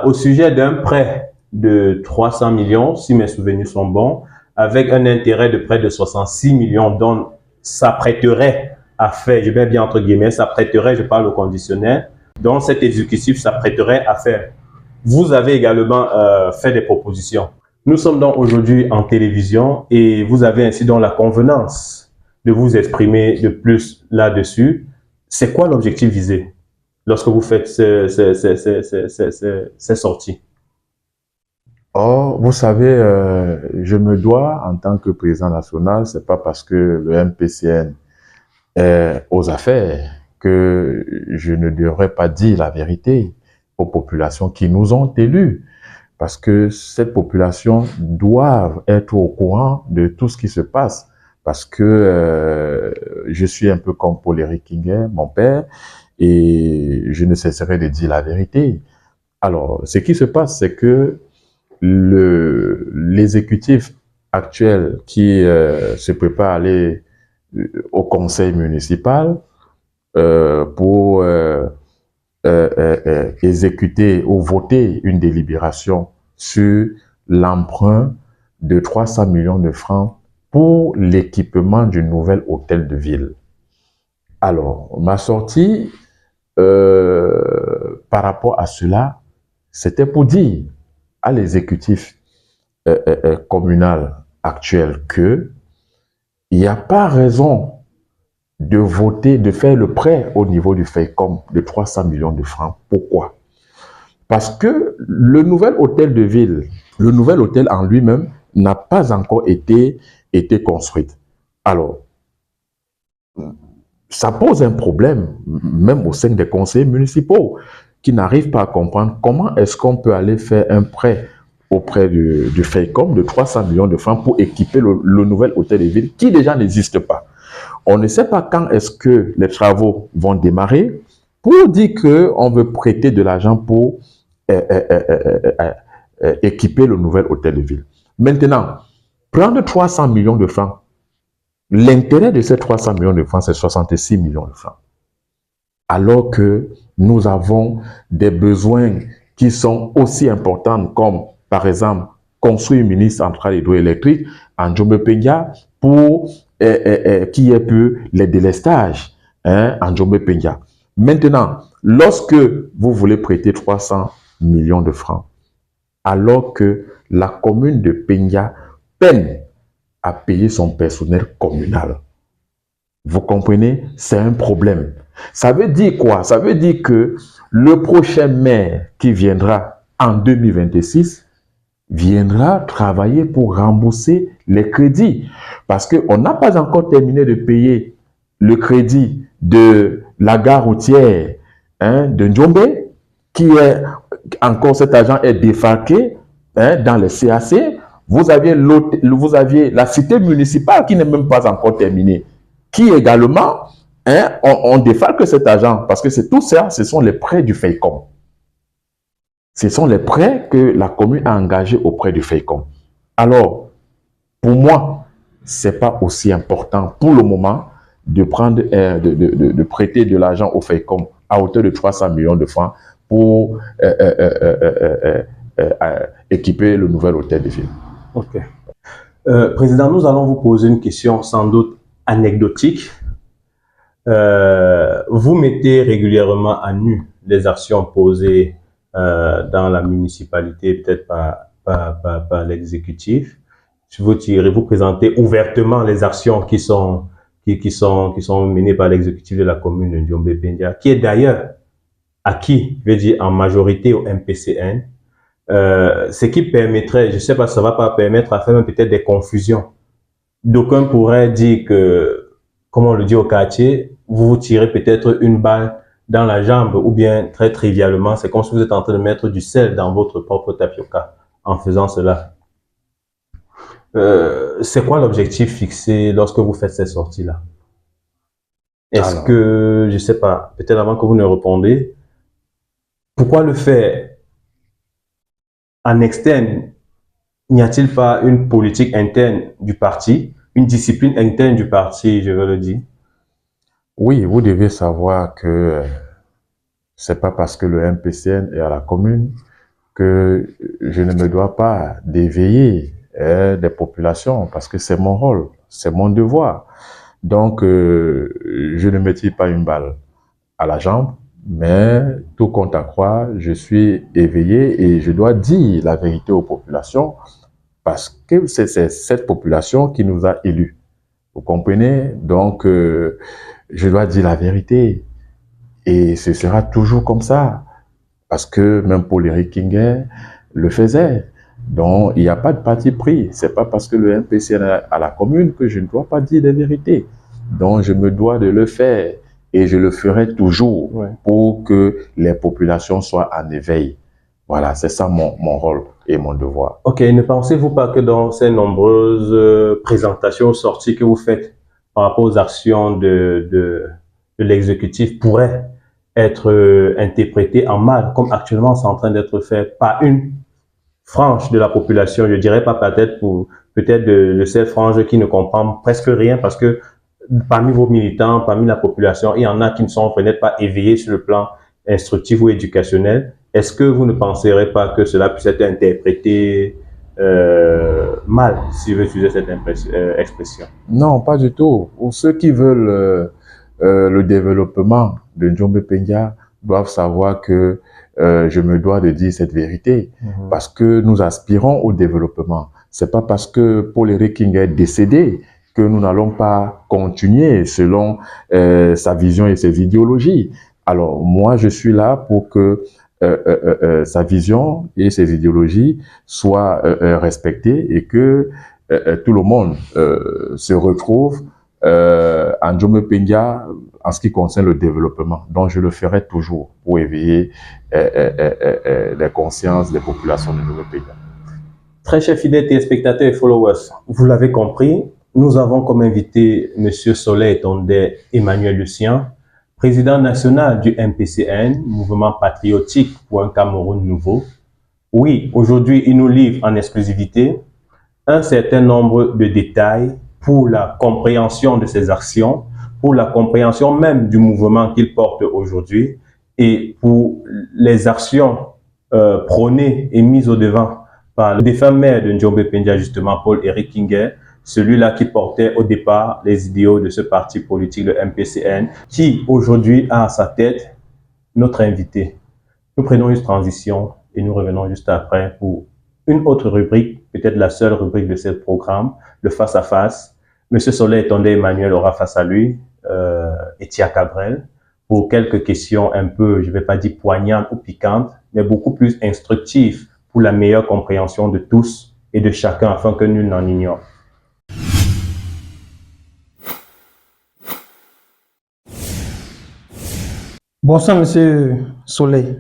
au sujet d'un prêt de 300 millions, si mes souvenirs sont bons, avec un intérêt de près de 66 millions dont s'apprêterait à faire, je mets bien entre guillemets, s'apprêterait, je parle au conditionnel, dont cet exécutif s'apprêterait à faire. Vous avez également fait des propositions. Nous sommes donc aujourd'hui en télévision et vous avez ainsi donc la convenance de vous exprimer de plus là-dessus. C'est quoi l'objectif visé lorsque vous faites ces sorties? Oh, vous savez, je me dois en tant que président national, c'est pas parce que le MPCN est aux affaires que je ne devrais pas dire la vérité aux populations qui nous ont élus. Parce que cette population doit être au courant de tout ce qui se passe. Parce que je suis un peu comme Paul-Éric Kingué, mon père, et je ne cesserai de dire la vérité. Alors, ce qui se passe, c'est que l'exécutif actuel qui se prépare à aller au conseil municipal pour exécuter ou voter une délibération sur l'emprunt de 300 millions de francs pour l'équipement du nouvel hôtel de ville. Alors, ma sortie par rapport à cela, c'était pour dire à l'exécutif communal actuel que il n'y a pas raison de voter, de faire le prêt au niveau du FEICOM de 300 millions de francs. Pourquoi? Parce que le nouvel hôtel de ville, le nouvel hôtel en lui-même n'a pas encore été construit. Alors, ça pose un problème, même au sein des conseils municipaux. qui n'arrivent pas à comprendre comment est-ce qu'on peut aller faire un prêt auprès du FEICOM de 300 millions de francs pour équiper le nouvel hôtel de ville qui déjà n'existe pas. On ne sait pas quand est-ce que les travaux vont démarrer pour dire qu'on veut prêter de l'argent pour équiper le nouvel hôtel de ville. Maintenant, prendre 300 millions de francs, l'intérêt de ces 300 millions de francs, c'est 66 millions de francs. Alors que nous avons des besoins qui sont aussi importants comme, par exemple, construire une mini centrale hydroélectrique en Djombe-Pendia pour qu'il y ait peu les délestages en Djombe-Pendia. Maintenant, lorsque vous voulez prêter 300 millions de francs, alors que la commune de Pendia peine à payer son personnel communal, vous comprenez, c'est un problème. Ça veut dire quoi? Ça veut dire que le prochain maire qui viendra en 2026 viendra travailler pour rembourser les crédits. Parce qu'on n'a pas encore terminé de payer le crédit de la gare routière de Djombe, qui est encore, cet argent est défalqué dans les CAC. Vous aviez la cité municipale qui n'est même pas encore terminée, qui également, on défalque cet argent, parce que c'est tout ça, ce sont les prêts du FEICOM. Ce sont les prêts que la commune a engagés auprès du FEICOM. Alors, pour moi, ce n'est pas aussi important pour le moment de prendre, de prêter de l'argent au FEICOM à hauteur de 300 millions de francs pour équiper le nouvel hôtel de ville. Ok. Président, nous allons vous poser une question sans doute anecdotique. Vous mettez régulièrement à nu les actions posées dans la municipalité, peut-être par l'exécutif. Vous présentez ouvertement les actions qui sont menées par l'exécutif de la commune de Djombe-Pendia, qui est d'ailleurs acquis, je veux dire, en majorité au MPCN. Ce qui permettrait, je ne sais pas, ça ne va pas permettre à faire peut-être des confusions. D'aucuns pourraient dire que, comme on le dit au quartier, vous vous tirez peut-être une balle dans la jambe, ou bien très trivialement, c'est comme si vous êtes en train de mettre du sel dans votre propre tapioca en faisant cela. C'est quoi l'objectif fixé lorsque vous faites ces sorties-là? Est-ce que, je ne sais pas, peut-être avant que vous ne répondez, pourquoi le faire en externe? N'y a-t-il pas une politique interne du parti, une discipline interne du parti, je veux le dire? Oui, vous devez savoir que c'est pas parce que le MPCN est à la commune que je ne me dois pas d'éveiller des populations, parce que c'est mon rôle, c'est mon devoir. Donc, je ne me tire pas une balle à la jambe, mais tout compte à croire, je suis éveillé et je dois dire la vérité aux populations, parce que c'est cette population qui nous a élus. Vous comprenez? Donc, je dois dire la vérité. Et ce sera toujours comme ça. Parce que même Paul-Éric Kinguet le faisait. Donc, il n'y a pas de parti pris. Ce n'est pas parce que le MPCN est à la commune que je ne dois pas dire la vérité. Donc, je me dois de le faire. Et je le ferai toujours pour que les populations soient en éveil. Voilà, c'est ça mon rôle et mon devoir. Ok, ne pensez-vous pas que dans ces nombreuses présentations, sorties que vous faites par rapport aux actions de l'exécutif pourraient être interprétées en mal, comme actuellement c'est en train d'être fait par une frange de la population, je dirais pas peut-être de cette frange qui ne comprend presque rien, parce que parmi vos militants, parmi la population, il y en a qui ne sont peut-être pas éveillés sur le plan instructif ou éducationnel. Est-ce que vous ne penserez pas que cela puisse être interprété mal, si je veux utiliser cette expression? Non, pas du tout. Pour ceux qui veulent le développement de Djombe-Pendia doivent savoir que je me dois de dire cette vérité, parce que nous aspirons au développement. C'est pas parce que Paul-Éric Kinguet est décédé que nous n'allons pas continuer selon sa vision et ses idéologies. Alors, moi, je suis là pour que sa vision et ses idéologies soient respectées et que tout le monde se retrouve en Djombe-Pendia en ce qui concerne le développement. Donc, je le ferai toujours pour éveiller les consciences des populations de nouveau pays. Très chers fidèles téléspectateurs et followers, vous l'avez compris, nous avons comme invité M. Soleil Tondé Emmanuel Lucien, président national du MPCN, Mouvement patriotique pour un Cameroun nouveau. Oui, aujourd'hui, il nous livre en exclusivité un certain nombre de détails pour la compréhension de ses actions, pour la compréhension même du mouvement qu'il porte aujourd'hui et pour les actions prônées et mises au devant par le défunt maire de Njombe Pendia, justement, Paul-Éric Kinguer, celui-là qui portait au départ les idéaux de ce parti politique, le MPCN, qui aujourd'hui a à sa tête notre invité. Nous prenons une transition et nous revenons juste après pour une autre rubrique, peut-être la seule rubrique de ce programme, le face-à-face. Monsieur Soleil Tondé Emmanuel aura face à lui Etia Cabrel pour quelques questions un peu, je ne vais pas dire poignantes ou piquantes, mais beaucoup plus instructives pour la meilleure compréhension de tous et de chacun afin que nul n'en ignore. Bonsoir, monsieur Soleil.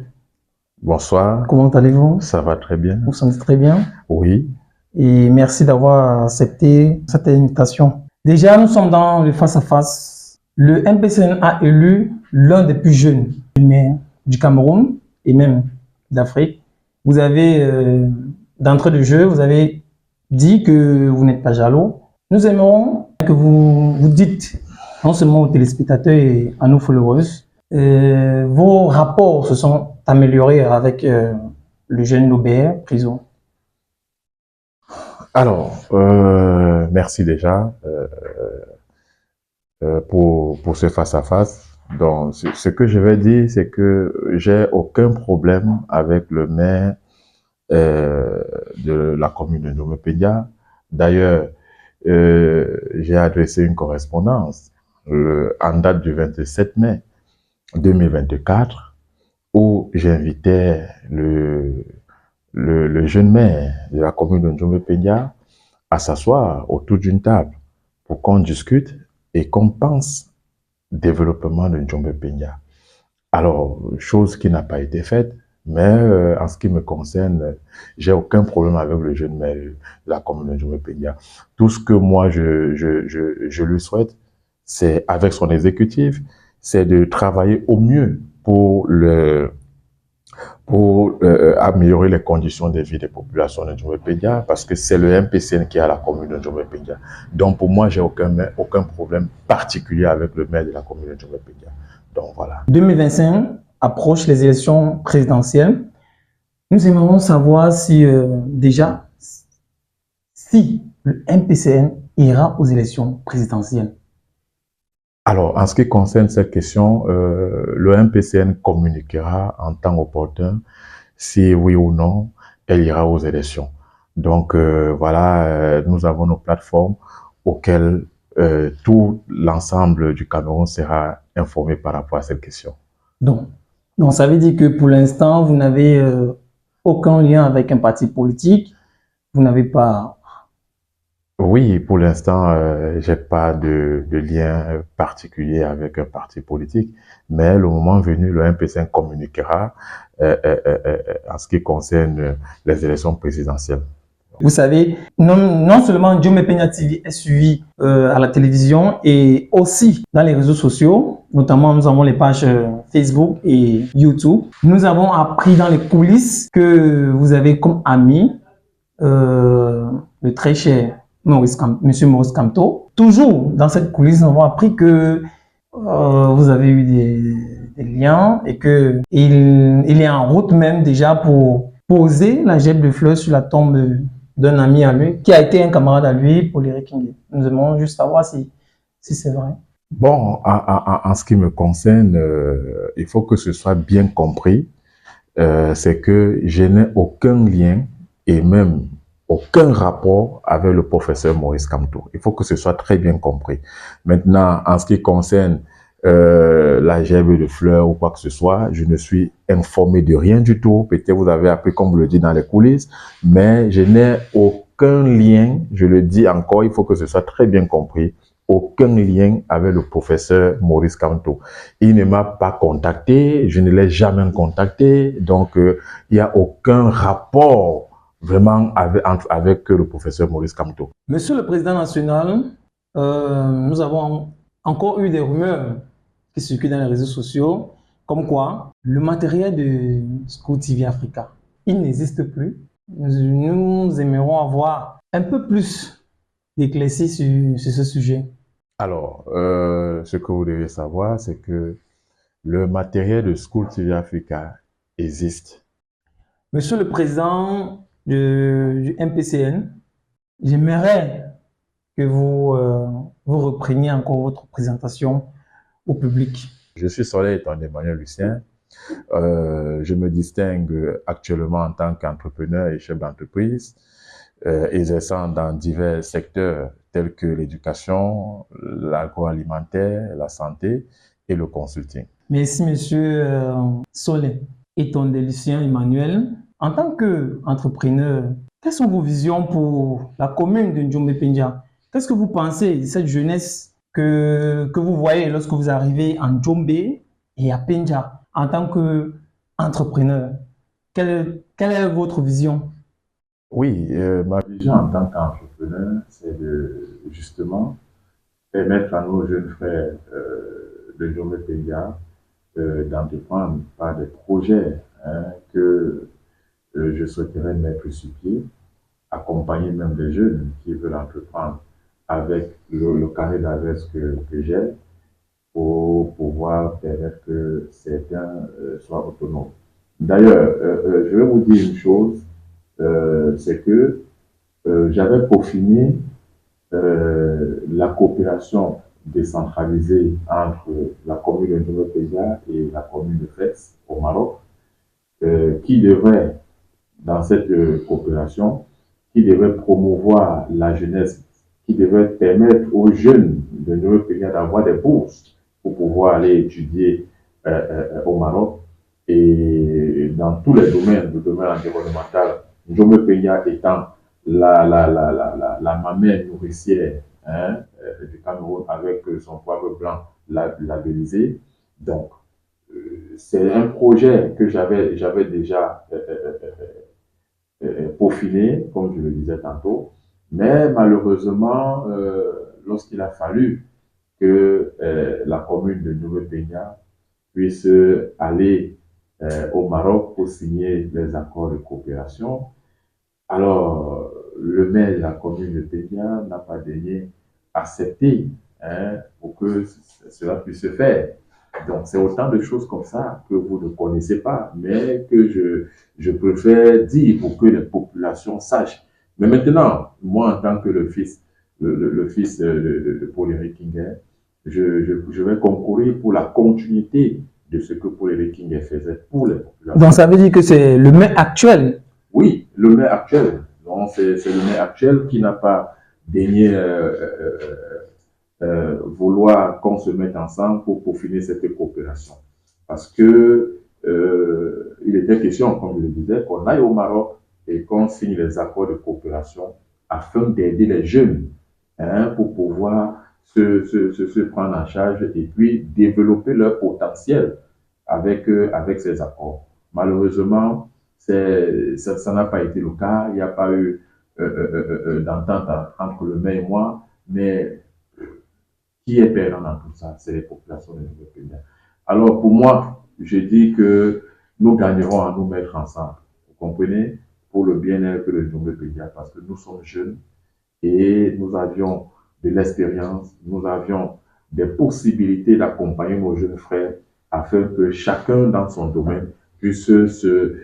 Bonsoir. Comment allez-vous? Ça va très bien. Vous vous sentez très bien? Oui. Et merci d'avoir accepté cette invitation. Déjà, nous sommes dans le face-à-face. Le MPCN a élu l'un des plus jeunes maires du Cameroun et même d'Afrique. Vous avez, d'entrée de jeu, vous avez dit que vous n'êtes pas jaloux. Nous aimerons que vous dites, non seulement aux téléspectateurs et à nos followers, vos rapports se sont améliorés avec le jeune Lobert prison. Alors, merci déjà pour ce face-à-face. Donc, ce que je vais dire, c'est que j'ai aucun problème avec le maire de la commune de Njombe Pendia. D'ailleurs, j'ai adressé une correspondance en date du 27 mai 2024 où j'invitais le jeune maire de la commune de Njombe Pendia à s'asseoir autour d'une table pour qu'on discute et qu'on pense développement de Njombe Pendia. Alors, chose qui n'a pas été faite, mais en ce qui me concerne, j'ai aucun problème avec le jeune maire de la commune de Njombe Pendia. Tout ce que moi je lui souhaite, c'est avec son exécutif, c'est de travailler au mieux pour améliorer les conditions de vie des populations de Njombe Pendia, parce que c'est le MPCN qui est à la commune de Njombe Pendia. Donc pour moi, j'ai aucun problème particulier avec le maire de la commune de Njombe Pendia. Donc voilà. 2025 approche les élections présidentielles. Nous aimerions savoir si déjà, si le MPCN ira aux élections présidentielles. Alors, en ce qui concerne cette question, le MPCN communiquera en temps opportun si oui ou non elle ira aux élections. Donc voilà, nous avons nos plateformes auxquelles tout l'ensemble du Cameroun sera informé par rapport à cette question. Donc ça veut dire que pour l'instant, vous n'avez aucun lien avec un parti politique, vous n'avez pas... Oui, pour l'instant, j'ai pas de lien particulier avec un parti politique, mais le moment venu, le MPCN communiquera en ce qui concerne les élections présidentielles. Vous savez, non seulement Njombe Pendia TV est suivi à la télévision et aussi dans les réseaux sociaux, notamment nous avons les pages Facebook et YouTube. Nous avons appris dans les coulisses que vous avez comme ami le très cher Monsieur Maurice Kamto. Toujours dans cette coulisse, nous avons appris que vous avez eu des liens et qu'il est en route même déjà pour poser la gemme de fleurs sur la tombe d'un ami à lui, qui a été un camarade à lui, Paul-Éric Kinguer. Nous aimons juste savoir si c'est vrai. Bon, en ce qui me concerne, il faut que ce soit bien compris, c'est que je n'ai aucun lien et même aucun rapport avec le professeur Maurice Kamto. Il faut que ce soit très bien compris. Maintenant, en ce qui concerne la gerbe de fleurs ou quoi que ce soit, je ne suis informé de rien du tout. Peut-être vous avez appris, comme vous le dites, dans les coulisses, mais je n'ai aucun lien, je le dis encore, il faut que ce soit très bien compris, aucun lien avec le professeur Maurice Kamto. Il ne m'a pas contacté, je ne l'ai jamais contacté, donc il n'y a aucun rapport vraiment avec le professeur Maurice Kamto. Monsieur le Président national, nous avons encore eu des rumeurs qui circulent dans les réseaux sociaux, comme quoi le matériel de Scout TV Africa, il n'existe plus. Nous aimerions avoir un peu plus d'éclaircies sur ce sujet. Alors, ce que vous devez savoir, c'est que le matériel de Scout TV Africa existe. Monsieur le Président du MPCN, j'aimerais que vous repreniez encore votre présentation au public. Je suis Soleil Emmanuel Lucien. Je me distingue actuellement en tant qu'entrepreneur et chef d'entreprise, exerçant dans divers secteurs tels que l'éducation, l'agroalimentaire, la santé et le consulting. Merci, monsieur Soleil Lucien Emmanuel. En tant qu'entrepreneur, quelles sont vos visions pour la commune de Djombe-Pendia? Qu'est-ce que vous pensez de cette jeunesse que vous voyez lorsque vous arrivez en Djombe et à Pendia en tant qu'entrepreneur? Quelle est votre vision? Oui, ma vision en tant qu'entrepreneur, c'est de justement permettre à nos jeunes frères de Djombe-Pendia d'entreprendre par des projets que je souhaiterais mettre sur pied, accompagner même des jeunes qui veulent entreprendre avec le carnet d'adresse que j'ai pour pouvoir permettre que certains soient autonomes. D'ailleurs, je vais vous dire une chose, c'est que j'avais peaufiné la coopération décentralisée entre la commune de Djombe-Pendia et la commune de Fès au Maroc, qui devrait, dans cette coopération, qui devrait promouvoir la jeunesse, qui devrait permettre aux jeunes de Djombe-Pendia d'avoir des bourses pour pouvoir aller étudier au Maroc. Et dans tous les domaines, le domaine environnemental, Djombe-Pendia étant la mamelle nourricière du Cameroun avec son poivre blanc labellisé. Donc, c'est un projet que j'avais déjà peaufiné, comme je le disais tantôt, mais malheureusement, lorsqu'il a fallu que la commune de Djombe-Pendia puisse aller au Maroc pour signer les accords de coopération, alors le maire de la commune de Pendia n'a pas daigné accepter pour que cela puisse se faire. Donc, c'est autant de choses comme ça que vous ne connaissez pas, mais que je préfère dire pour que les populations sachent. Mais maintenant, moi, en tant que le fils de Paul-Éric Kinguer, je vais concourir pour la continuité de ce que Paul-Éric Kinguer faisait pour les populations. Donc, ça veut dire que c'est le maire actuel? Oui, le maire actuel. Donc, c'est le maire actuel qui n'a pas daigné vouloir qu'on se mette ensemble pour peaufiner cette coopération. Parce que il était question, comme je le disais, qu'on aille au Maroc et qu'on signe les accords de coopération afin d'aider les jeunes pour pouvoir se prendre en charge et puis développer leur potentiel avec ces accords. Malheureusement, ça n'a pas été le cas. Il n'y a pas eu d'entente entre le maire et moi, mais qui est perdant dans tout ça? C'est les populations de Djombe-Pendia. Alors pour moi, je dis que nous gagnerons à nous mettre ensemble. Vous comprenez? Pour le bien-être de Djombe-Pendia, parce que nous sommes jeunes et nous avions de l'expérience, nous avions des possibilités d'accompagner nos jeunes frères afin que chacun dans son domaine puisse se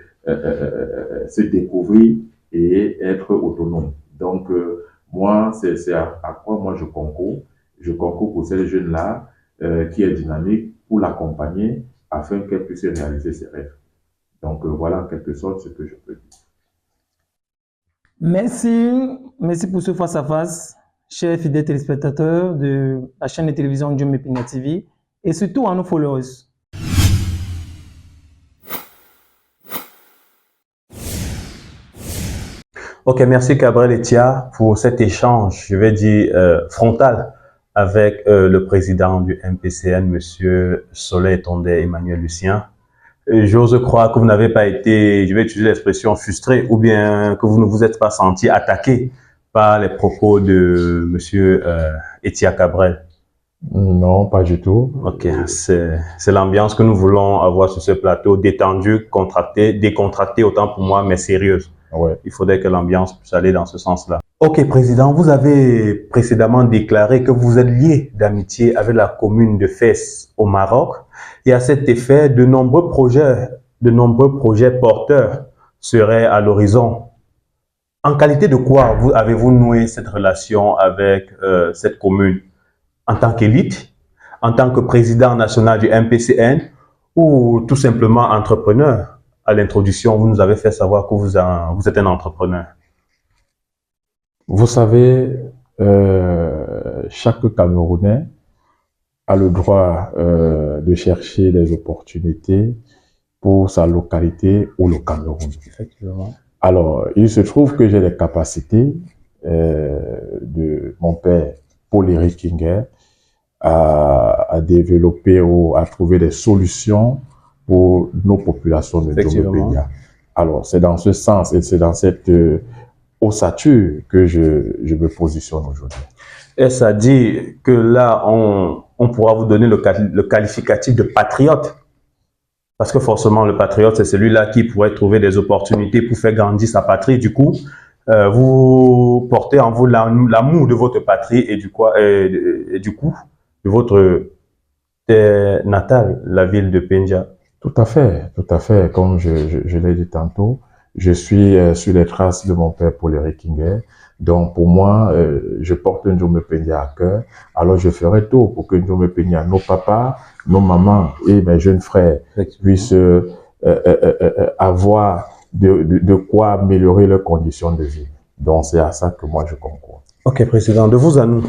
découvrir et être autonome. Donc, moi, c'est à quoi moi je concours. Je concours pour ces jeunes-là qui est dynamique pour l'accompagner afin qu'elle puisse réaliser ses rêves. Donc, voilà en quelque sorte ce que je peux dire. Merci pour ce face-à-face, chers fidèles téléspectateurs de la chaîne de télévision Djombe-Pendia TV et surtout à nos followers. Ok, merci Gabriel Etia pour cet échange, je vais dire frontal, avec le président du MPCN, Monsieur Soleil Tondé Emmanuel Lucien. J'ose croire que vous n'avez pas été, je vais utiliser l'expression frustré, ou bien que vous ne vous êtes pas senti attaqué par les propos de Monsieur Etia Cabrel. Non, pas du tout. Ok, c'est l'ambiance que nous voulons avoir sur ce plateau, détendue, contractée, décontractée autant pour moi, mais sérieuse. Ouais. Il faudrait que l'ambiance puisse aller dans ce sens-là. Ok, Président, vous avez précédemment déclaré que vous êtes lié d'amitié avec la commune de Fès au Maroc. Et à cet effet, de nombreux projets porteurs seraient à l'horizon. En qualité de quoi avez-vous noué cette relation avec cette commune? En tant qu'élite, en tant que président national du MPCN ou tout simplement entrepreneur? À l'introduction, vous nous avez fait savoir que vous êtes un entrepreneur. Vous savez, chaque Camerounais a le droit de chercher des opportunités pour sa localité ou le Cameroun. Effectivement. Alors, il se trouve que j'ai les capacités de mon père, Paul-Éric Kinguer, à développer ou à trouver des solutions pour nos populations de Djombe-Peña. Alors, c'est dans ce sens et c'est dans cette ossature que je me positionne aujourd'hui. Et ça dit que là, on pourra vous donner le qualificatif de patriote. Parce que forcément, le patriote, c'est celui-là qui pourrait trouver des opportunités pour faire grandir sa patrie. Du coup, vous portez en vous l'amour de votre patrie et du coup, de votre terre natale, la ville de Penja. Tout à fait, tout à fait. Comme je l'ai dit tantôt, je suis sur les traces de mon père Paul-Éric Kinguer. Donc pour moi, je porte Djombe-Peña à cœur. Alors je ferai tout pour que Djombe-Peña, nos papas, nos mamans et mes jeunes frères puissent avoir de quoi améliorer leurs conditions de vie. Donc c'est à ça que moi je concours. Ok, Président, de vous à nous.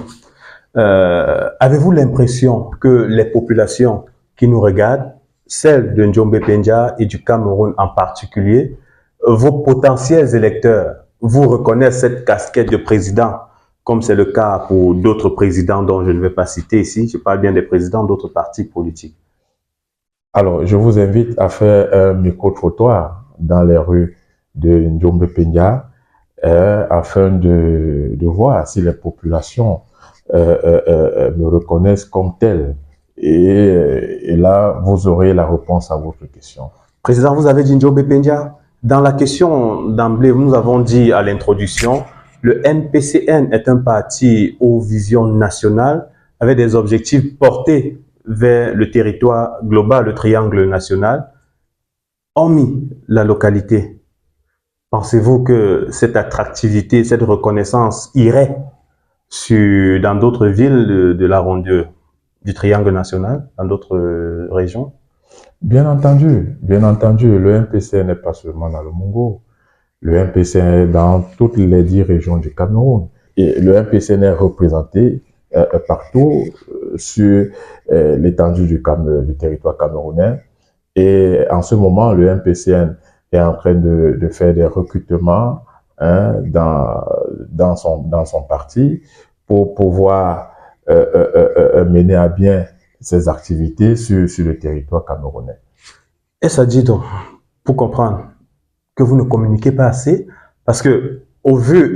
Avez-vous l'impression que les populations qui nous regardent, celles de Djombe-Peña et du Cameroun en particulier, vos potentiels électeurs vous reconnaissent cette casquette de président, comme c'est le cas pour d'autres présidents dont je ne vais pas citer ici, je parle bien des présidents d'autres partis politiques? Alors, je vous invite à faire un micro-trottoir dans les rues de Djombe-Peña afin de voir si les populations me reconnaissent comme tel. Et là, vous aurez la réponse à votre question. Président, vous avez dit Djombe-Peña. Dans la question d'emblée, nous avons dit à l'introduction, le MPCN est un parti aux visions nationales avec des objectifs portés vers le territoire global, le triangle national. Hormis la localité, pensez-vous que cette attractivité, cette reconnaissance irait dans d'autres villes de l'arrondissement du triangle national, dans d'autres régions? Bien entendu, le MPCN n'est pas seulement dans le Mongo. Le MPCN est dans toutes les 10 régions du Cameroun. Et le MPCN est représenté partout sur l'étendue du territoire camerounais. Et en ce moment, le MPCN est en train de faire des recrutements dans son parti pour pouvoir mener à bien ses activités sur le territoire camerounais. Et ça dit donc, pour comprendre, que vous ne communiquez pas assez, parce que au vu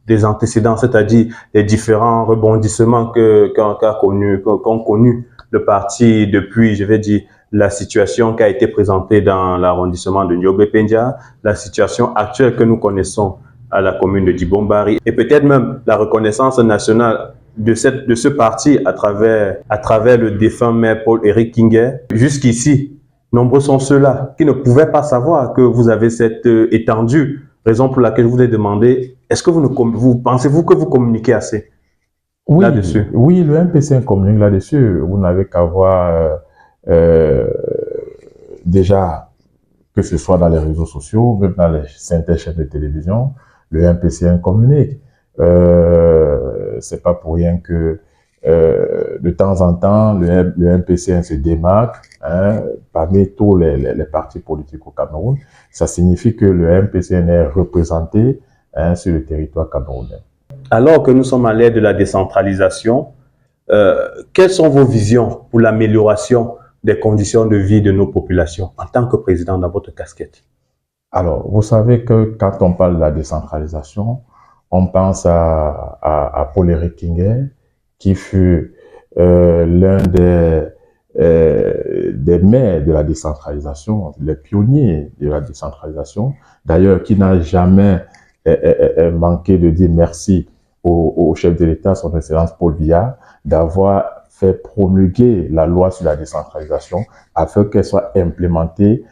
des antécédents, c'est-à-dire les différents rebondissements qu'ont connu le parti depuis, je vais dire, la situation qui a été présentée dans l'arrondissement de Djombe-Peña, la situation actuelle que nous connaissons à la commune de Djibombari, et peut-être même la reconnaissance nationale de ce parti à travers le défunt maire Paul-Éric Kinguer. Jusqu'ici, nombreux sont ceux-là qui ne pouvaient pas savoir que vous avez cette étendue, raison pour laquelle je vous ai demandé, est-ce que pensez-vous que vous communiquez assez là-dessus? Oui, le MPCN communique là-dessus. Vous n'avez qu'à voir déjà, que ce soit dans les réseaux sociaux, même dans les certaines chaînes de télévision, le MPCN communique. C'est pas pour rien que de temps en temps, le MPCN se démarque parmi tous les partis politiques au Cameroun. Ça signifie que le MPCN est représenté sur le territoire camerounais. Alors que nous sommes à l'ère de la décentralisation, quelles sont vos visions pour l'amélioration des conditions de vie de nos populations en tant que président dans votre casquette? Alors, vous savez que quand on parle de la décentralisation, on pense à Paul-Éric Kinguet, qui fut l'un des maires de la décentralisation, les pionniers de la décentralisation, d'ailleurs qui n'a jamais manqué de dire merci au chef de l'État, son Excellence Paul Biya, d'avoir fait promulguer la loi sur la décentralisation afin qu'elle soit implémentée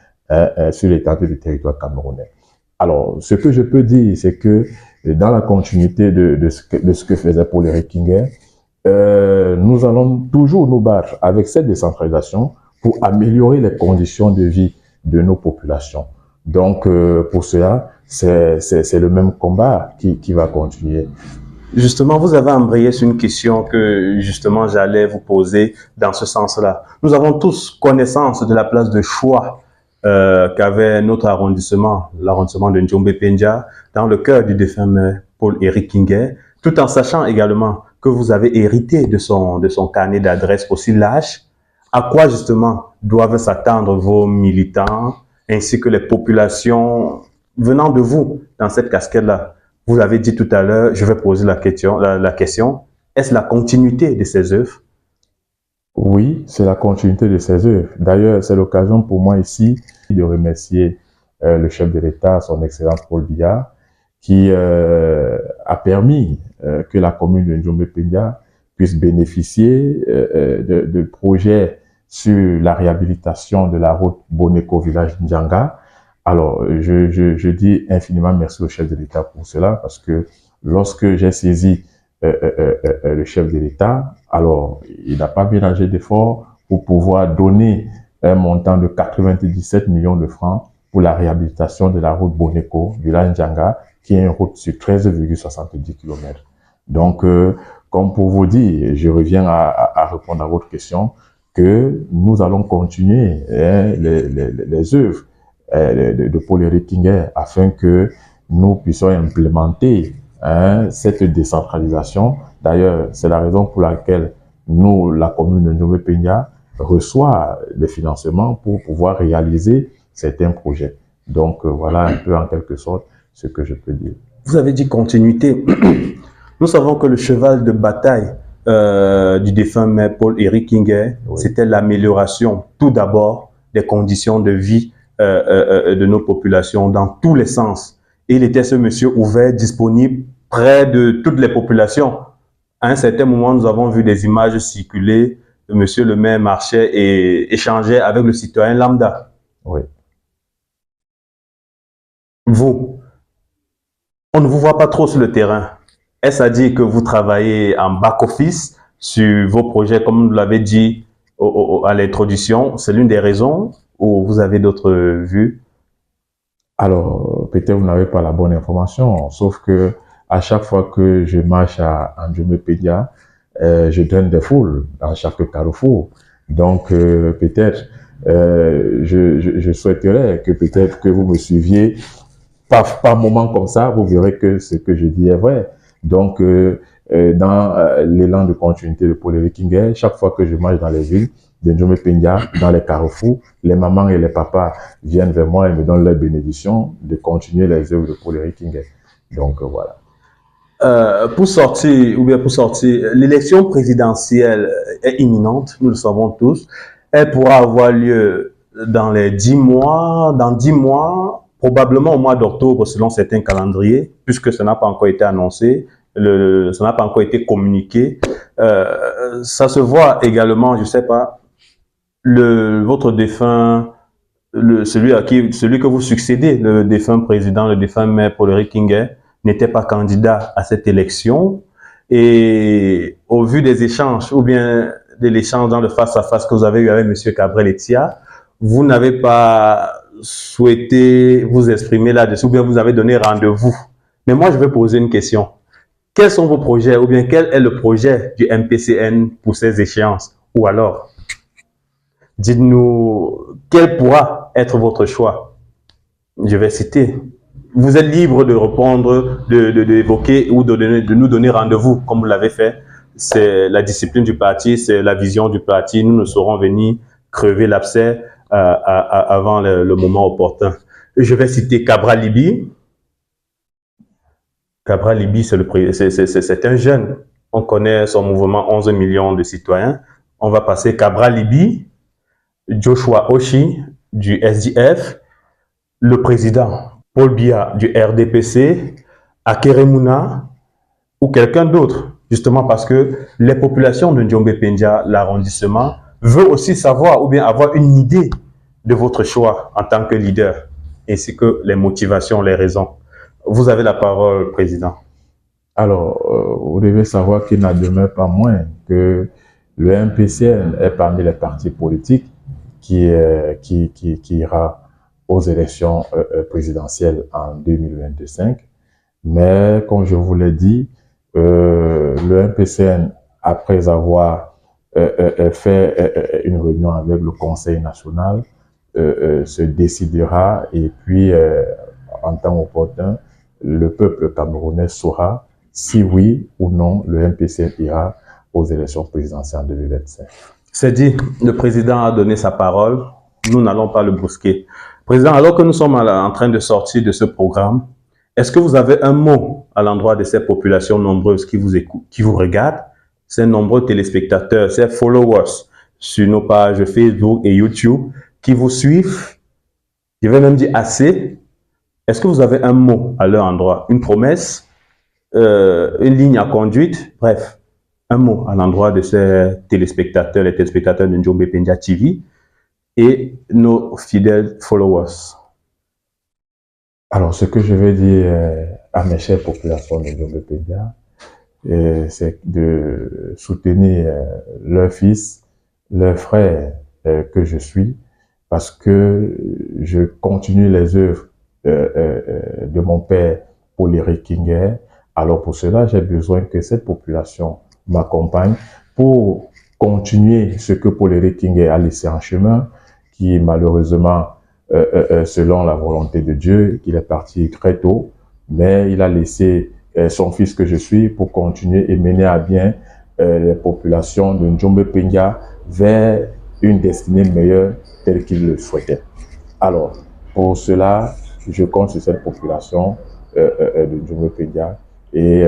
sur l'étendue du territoire camerounais. Alors, ce que je peux dire, c'est que dans la continuité de ce que faisait Paul-Éric Kinguet, nous allons toujours nous battre avec cette décentralisation pour améliorer les conditions de vie de nos populations. Donc, pour cela, c'est le même combat qui va continuer. Justement, vous avez embrayé sur une question que justement j'allais vous poser dans ce sens-là. Nous avons tous connaissance de la place de choix qu'avait notre arrondissement, l'arrondissement de Ndjombe-Penja, dans le cœur du défunt maire Paul-Éric Kinguet, tout en sachant également que vous avez hérité de son carnet d'adresses aussi large. À quoi justement doivent s'attendre vos militants ainsi que les populations venant de vous dans cette casquette-là? Vous l'avez dit tout à l'heure, je vais poser la question, est-ce la continuité de ces œuvres? Oui, c'est la continuité de ces œuvres. D'ailleurs, c'est l'occasion pour moi ici de remercier le chef de l'État, son Excellence Paul Biya, qui a permis que la commune de Ndjombe-Penja puisse bénéficier de projets sur la réhabilitation de la route Boneko village Ndjanga. Alors, je dis infiniment merci au chef de l'État pour cela, parce que lorsque j'ai saisi le chef de l'État, alors il n'a pas ménagé d'efforts pour pouvoir donner un montant de 97 millions de francs pour la réhabilitation de la route Boneko village Ndjanga, qui est une route sur 13,70 km. Donc, comme pour vous dire, je reviens à répondre à votre question, que nous allons continuer les œuvres de Paul-Éric Kinguet afin que nous puissions implémenter cette décentralisation. D'ailleurs, c'est la raison pour laquelle nous, la commune de Ndjombe-Penja, reçoit des financements pour pouvoir réaliser certains projets. Donc, voilà un peu en quelque sorte ce que je peux dire. Vous avez dit continuité. Nous savons que le cheval de bataille du défunt maire Paul-Éric Kinguet, oui, c'était l'amélioration tout d'abord des conditions de vie de nos populations dans tous les sens. Et il était ce monsieur ouvert, disponible, près de toutes les populations. À un certain moment, nous avons vu des images circuler. Monsieur le maire marchait et échangeait avec le citoyen lambda. Oui. Vous, on ne vous voit pas trop sur le terrain. Est-ce à dire que vous travaillez en back-office sur vos projets, comme vous l'avez dit à l'introduction? C'est l'une des raisons, ou vous avez d'autres vues? Alors, peut-être vous n'avez pas la bonne information, sauf que à chaque fois que je marche à Ndjombe-Penja, je donne des foules dans chaque carrefour. Donc, peut-être, je souhaiterais que peut-être que vous me suiviez par moment comme ça, vous verrez que ce que je dis est vrai. Donc, dans l'élan de continuité de Paul-Éric Kinguet, chaque fois que je marche dans les villes de Ndjombe-Penja, dans les carrefours, les mamans et les papas viennent vers moi et me donnent leur bénédiction de continuer les œuvres de Paul-Éric Kinguet. Donc, voilà. Pour sortir, l'élection présidentielle est imminente, nous le savons tous. Elle pourra avoir lieu dans les 10 mois, dans 10 mois, probablement au mois d'octobre selon certains calendriers, puisque ça n'a pas encore été annoncé, ça n'a pas encore été communiqué. Ça se voit également, je sais pas, votre défunt, celui que vous succédez, le défunt président, le défunt maire Paul-Éric Kinguet, n'était pas candidat à cette élection. Et au vu des échanges, ou bien de l'échange dans le face-à-face que vous avez eu avec M. Cabrel-Etia, vous n'avez pas souhaité vous exprimer là-dessus, ou bien vous avez donné rendez-vous. Mais moi, je vais poser une question. Quels sont vos projets, ou bien quel est le projet du MPCN pour ces échéances? Ou alors, dites-nous, quel pourra être votre choix? Je vais citer Vous êtes libre de répondre, d'évoquer ou de nous donner rendez-vous, comme vous l'avez fait. C'est la discipline du parti, c'est la vision du parti. Nous ne saurons venir crever l'abcès avant le moment opportun. Je vais citer Cabral Libye. Cabral Libye, c'est un jeune. On connaît son mouvement, 11 millions de citoyens. On va passer Cabral Libye, Joshua Oshi du SDF, le président Paul Biya du RDPC, Akeremouna ou quelqu'un d'autre, justement parce que les populations de Ndiombe-Pendia, l'arrondissement, veulent aussi savoir ou bien avoir une idée de votre choix en tant que leader, ainsi que les motivations, les raisons. Vous avez la parole, Président. Alors, vous devez savoir qu'il n'en demeure pas moins que le MPCN est parmi les partis politiques qui ira aux élections présidentielles en 2025. Mais, comme je vous l'ai dit, le MPCN, après avoir fait une réunion avec le Conseil national, se décidera et puis, en temps opportun, le peuple camerounais saura si oui ou non le MPCN ira aux élections présidentielles en 2025. C'est dit, le président a donné sa parole, nous n'allons pas le brusquer. Président, alors que nous sommes en train de sortir de ce programme, est-ce que vous avez un mot à l'endroit de ces populations nombreuses qui vous écoutent, qui vous regardent, ces nombreux téléspectateurs, ces followers sur nos pages Facebook et YouTube qui vous suivent, je vais même dire assez. Est-ce que vous avez un mot à leur endroit, une promesse, une ligne à conduite, bref, un mot à l'endroit de ces téléspectateurs, les téléspectateurs de Ndiombe-Pendia TV et nos fidèles followers? Alors, ce que je vais dire à mes chères populations de Ndiombe-Pendia, c'est de soutenir leur fils, leur frère que je suis, parce que je continue les œuvres de mon père Paul-Éric Kinguer. Alors pour cela, j'ai besoin que cette population m'accompagne pour continuer ce que Paul-Éric Kinguer a laissé en chemin, qui malheureusement, selon la volonté de Dieu, qu'il est parti très tôt, mais il a laissé son fils que je suis pour continuer et mener à bien les populations de Ndiombe-Pendia vers une destinée meilleure telle qu'il le souhaitait. Alors, pour cela, je compte sur cette population de Ndiombe-Pendia et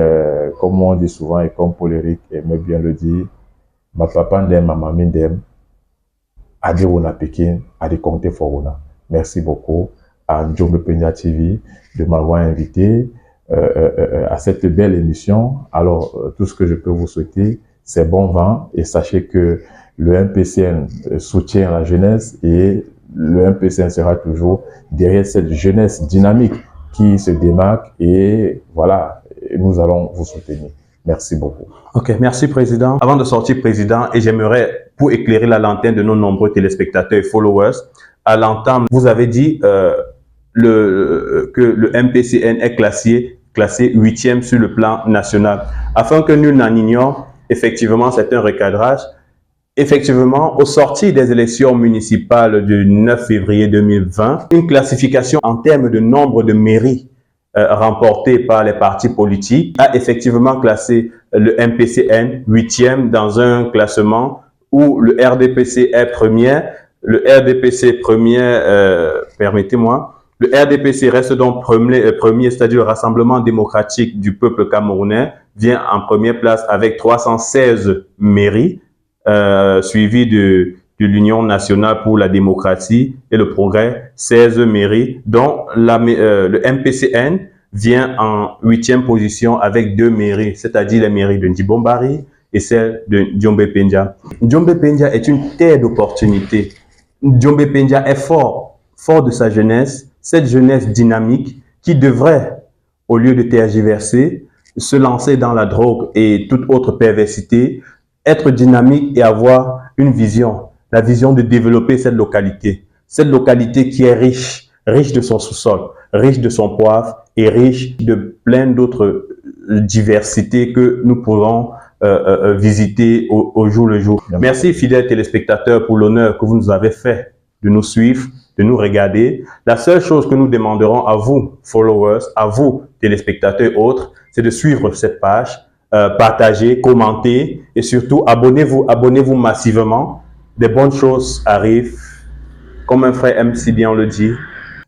comme on dit souvent et comme Paul-Éric aimait bien le dire, ma papa ndem, ma mamie ndem, Adirona Pékin, Adikonte Forona. Merci beaucoup à Ndiombe-Pendia TV de m'avoir invité à cette belle émission. Alors, tout ce que je peux vous souhaiter, c'est bon vent et sachez que le MPCN soutient la jeunesse et le MPCN sera toujours derrière cette jeunesse dynamique qui se démarque et voilà, nous allons vous soutenir. Merci beaucoup. Ok, merci Président. Avant de sortir Président, et j'aimerais, pour éclairer la lanterne de nos nombreux téléspectateurs et followers, à l'entame, vous avez dit que le MPCN est classé 8e sur le plan national. Afin que nul n'en ignore, effectivement, c'est un recadrage. Effectivement, au sortir des élections municipales du 9 février 2020, une classification en termes de nombre de mairies remportées par les partis politiques a effectivement classé le MPCN 8e dans un classement où le RDPC est premier. Le RDPC premier, permettez-moi, le RDPC reste donc premier, c'est-à-dire le Rassemblement démocratique du peuple camerounais, vient en première place avec 316 mairies, suivi de l'Union nationale pour la démocratie et le progrès, 16 mairies, dont le MPCN vient en 8e position avec 2 mairies, c'est-à-dire les mairies de Ndibombari et celle de Ndiombe-Pendia. Ndiombe-Pendia est une terre d'opportunités. Ndiombe-Pendia est fort de sa jeunesse, cette jeunesse dynamique qui devrait, au lieu de tergiverser, se lancer dans la drogue et toute autre perversité, être dynamique et avoir une vision, la vision de développer cette localité qui est riche de son sous-sol, riche de son poivre et riche de plein d'autres diversités que nous pourrons visiter au jour le jour. Merci fidèles téléspectateurs pour l'honneur que vous nous avez fait de nous suivre, de nous regarder. La seule chose que nous demanderons à vous, followers, à vous, téléspectateurs et autres, c'est de suivre cette page, partager, commenter et surtout abonnez-vous massivement. Des bonnes choses arrivent. Comme un frère aime si bien le dit,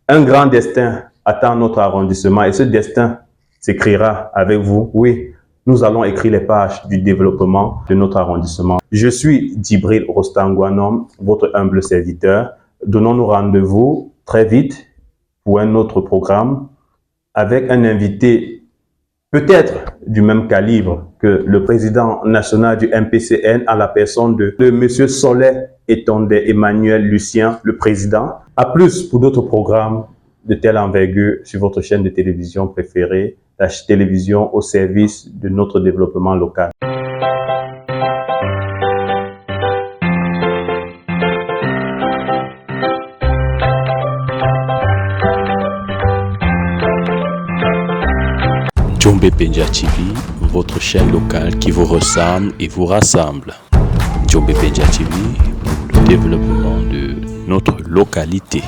un grand destin attend notre arrondissement et ce destin s'écrira avec vous. Oui, nous allons écrire les pages du développement de notre arrondissement. Je suis Djibril Rostangouanom, votre humble serviteur. Donnons-nous rendez-vous très vite pour un autre programme avec un invité peut-être du même calibre que le président national du MPCN à la personne de M. Soleil Etondé Emmanuel Lucien, le président. À plus pour d'autres programmes de telle envergure sur votre chaîne de télévision préférée, la télévision au service de notre développement local. Djombe Penja TV, votre chaîne locale qui vous ressemble et vous rassemble. Djombe Penja TV, pour le développement de notre localité.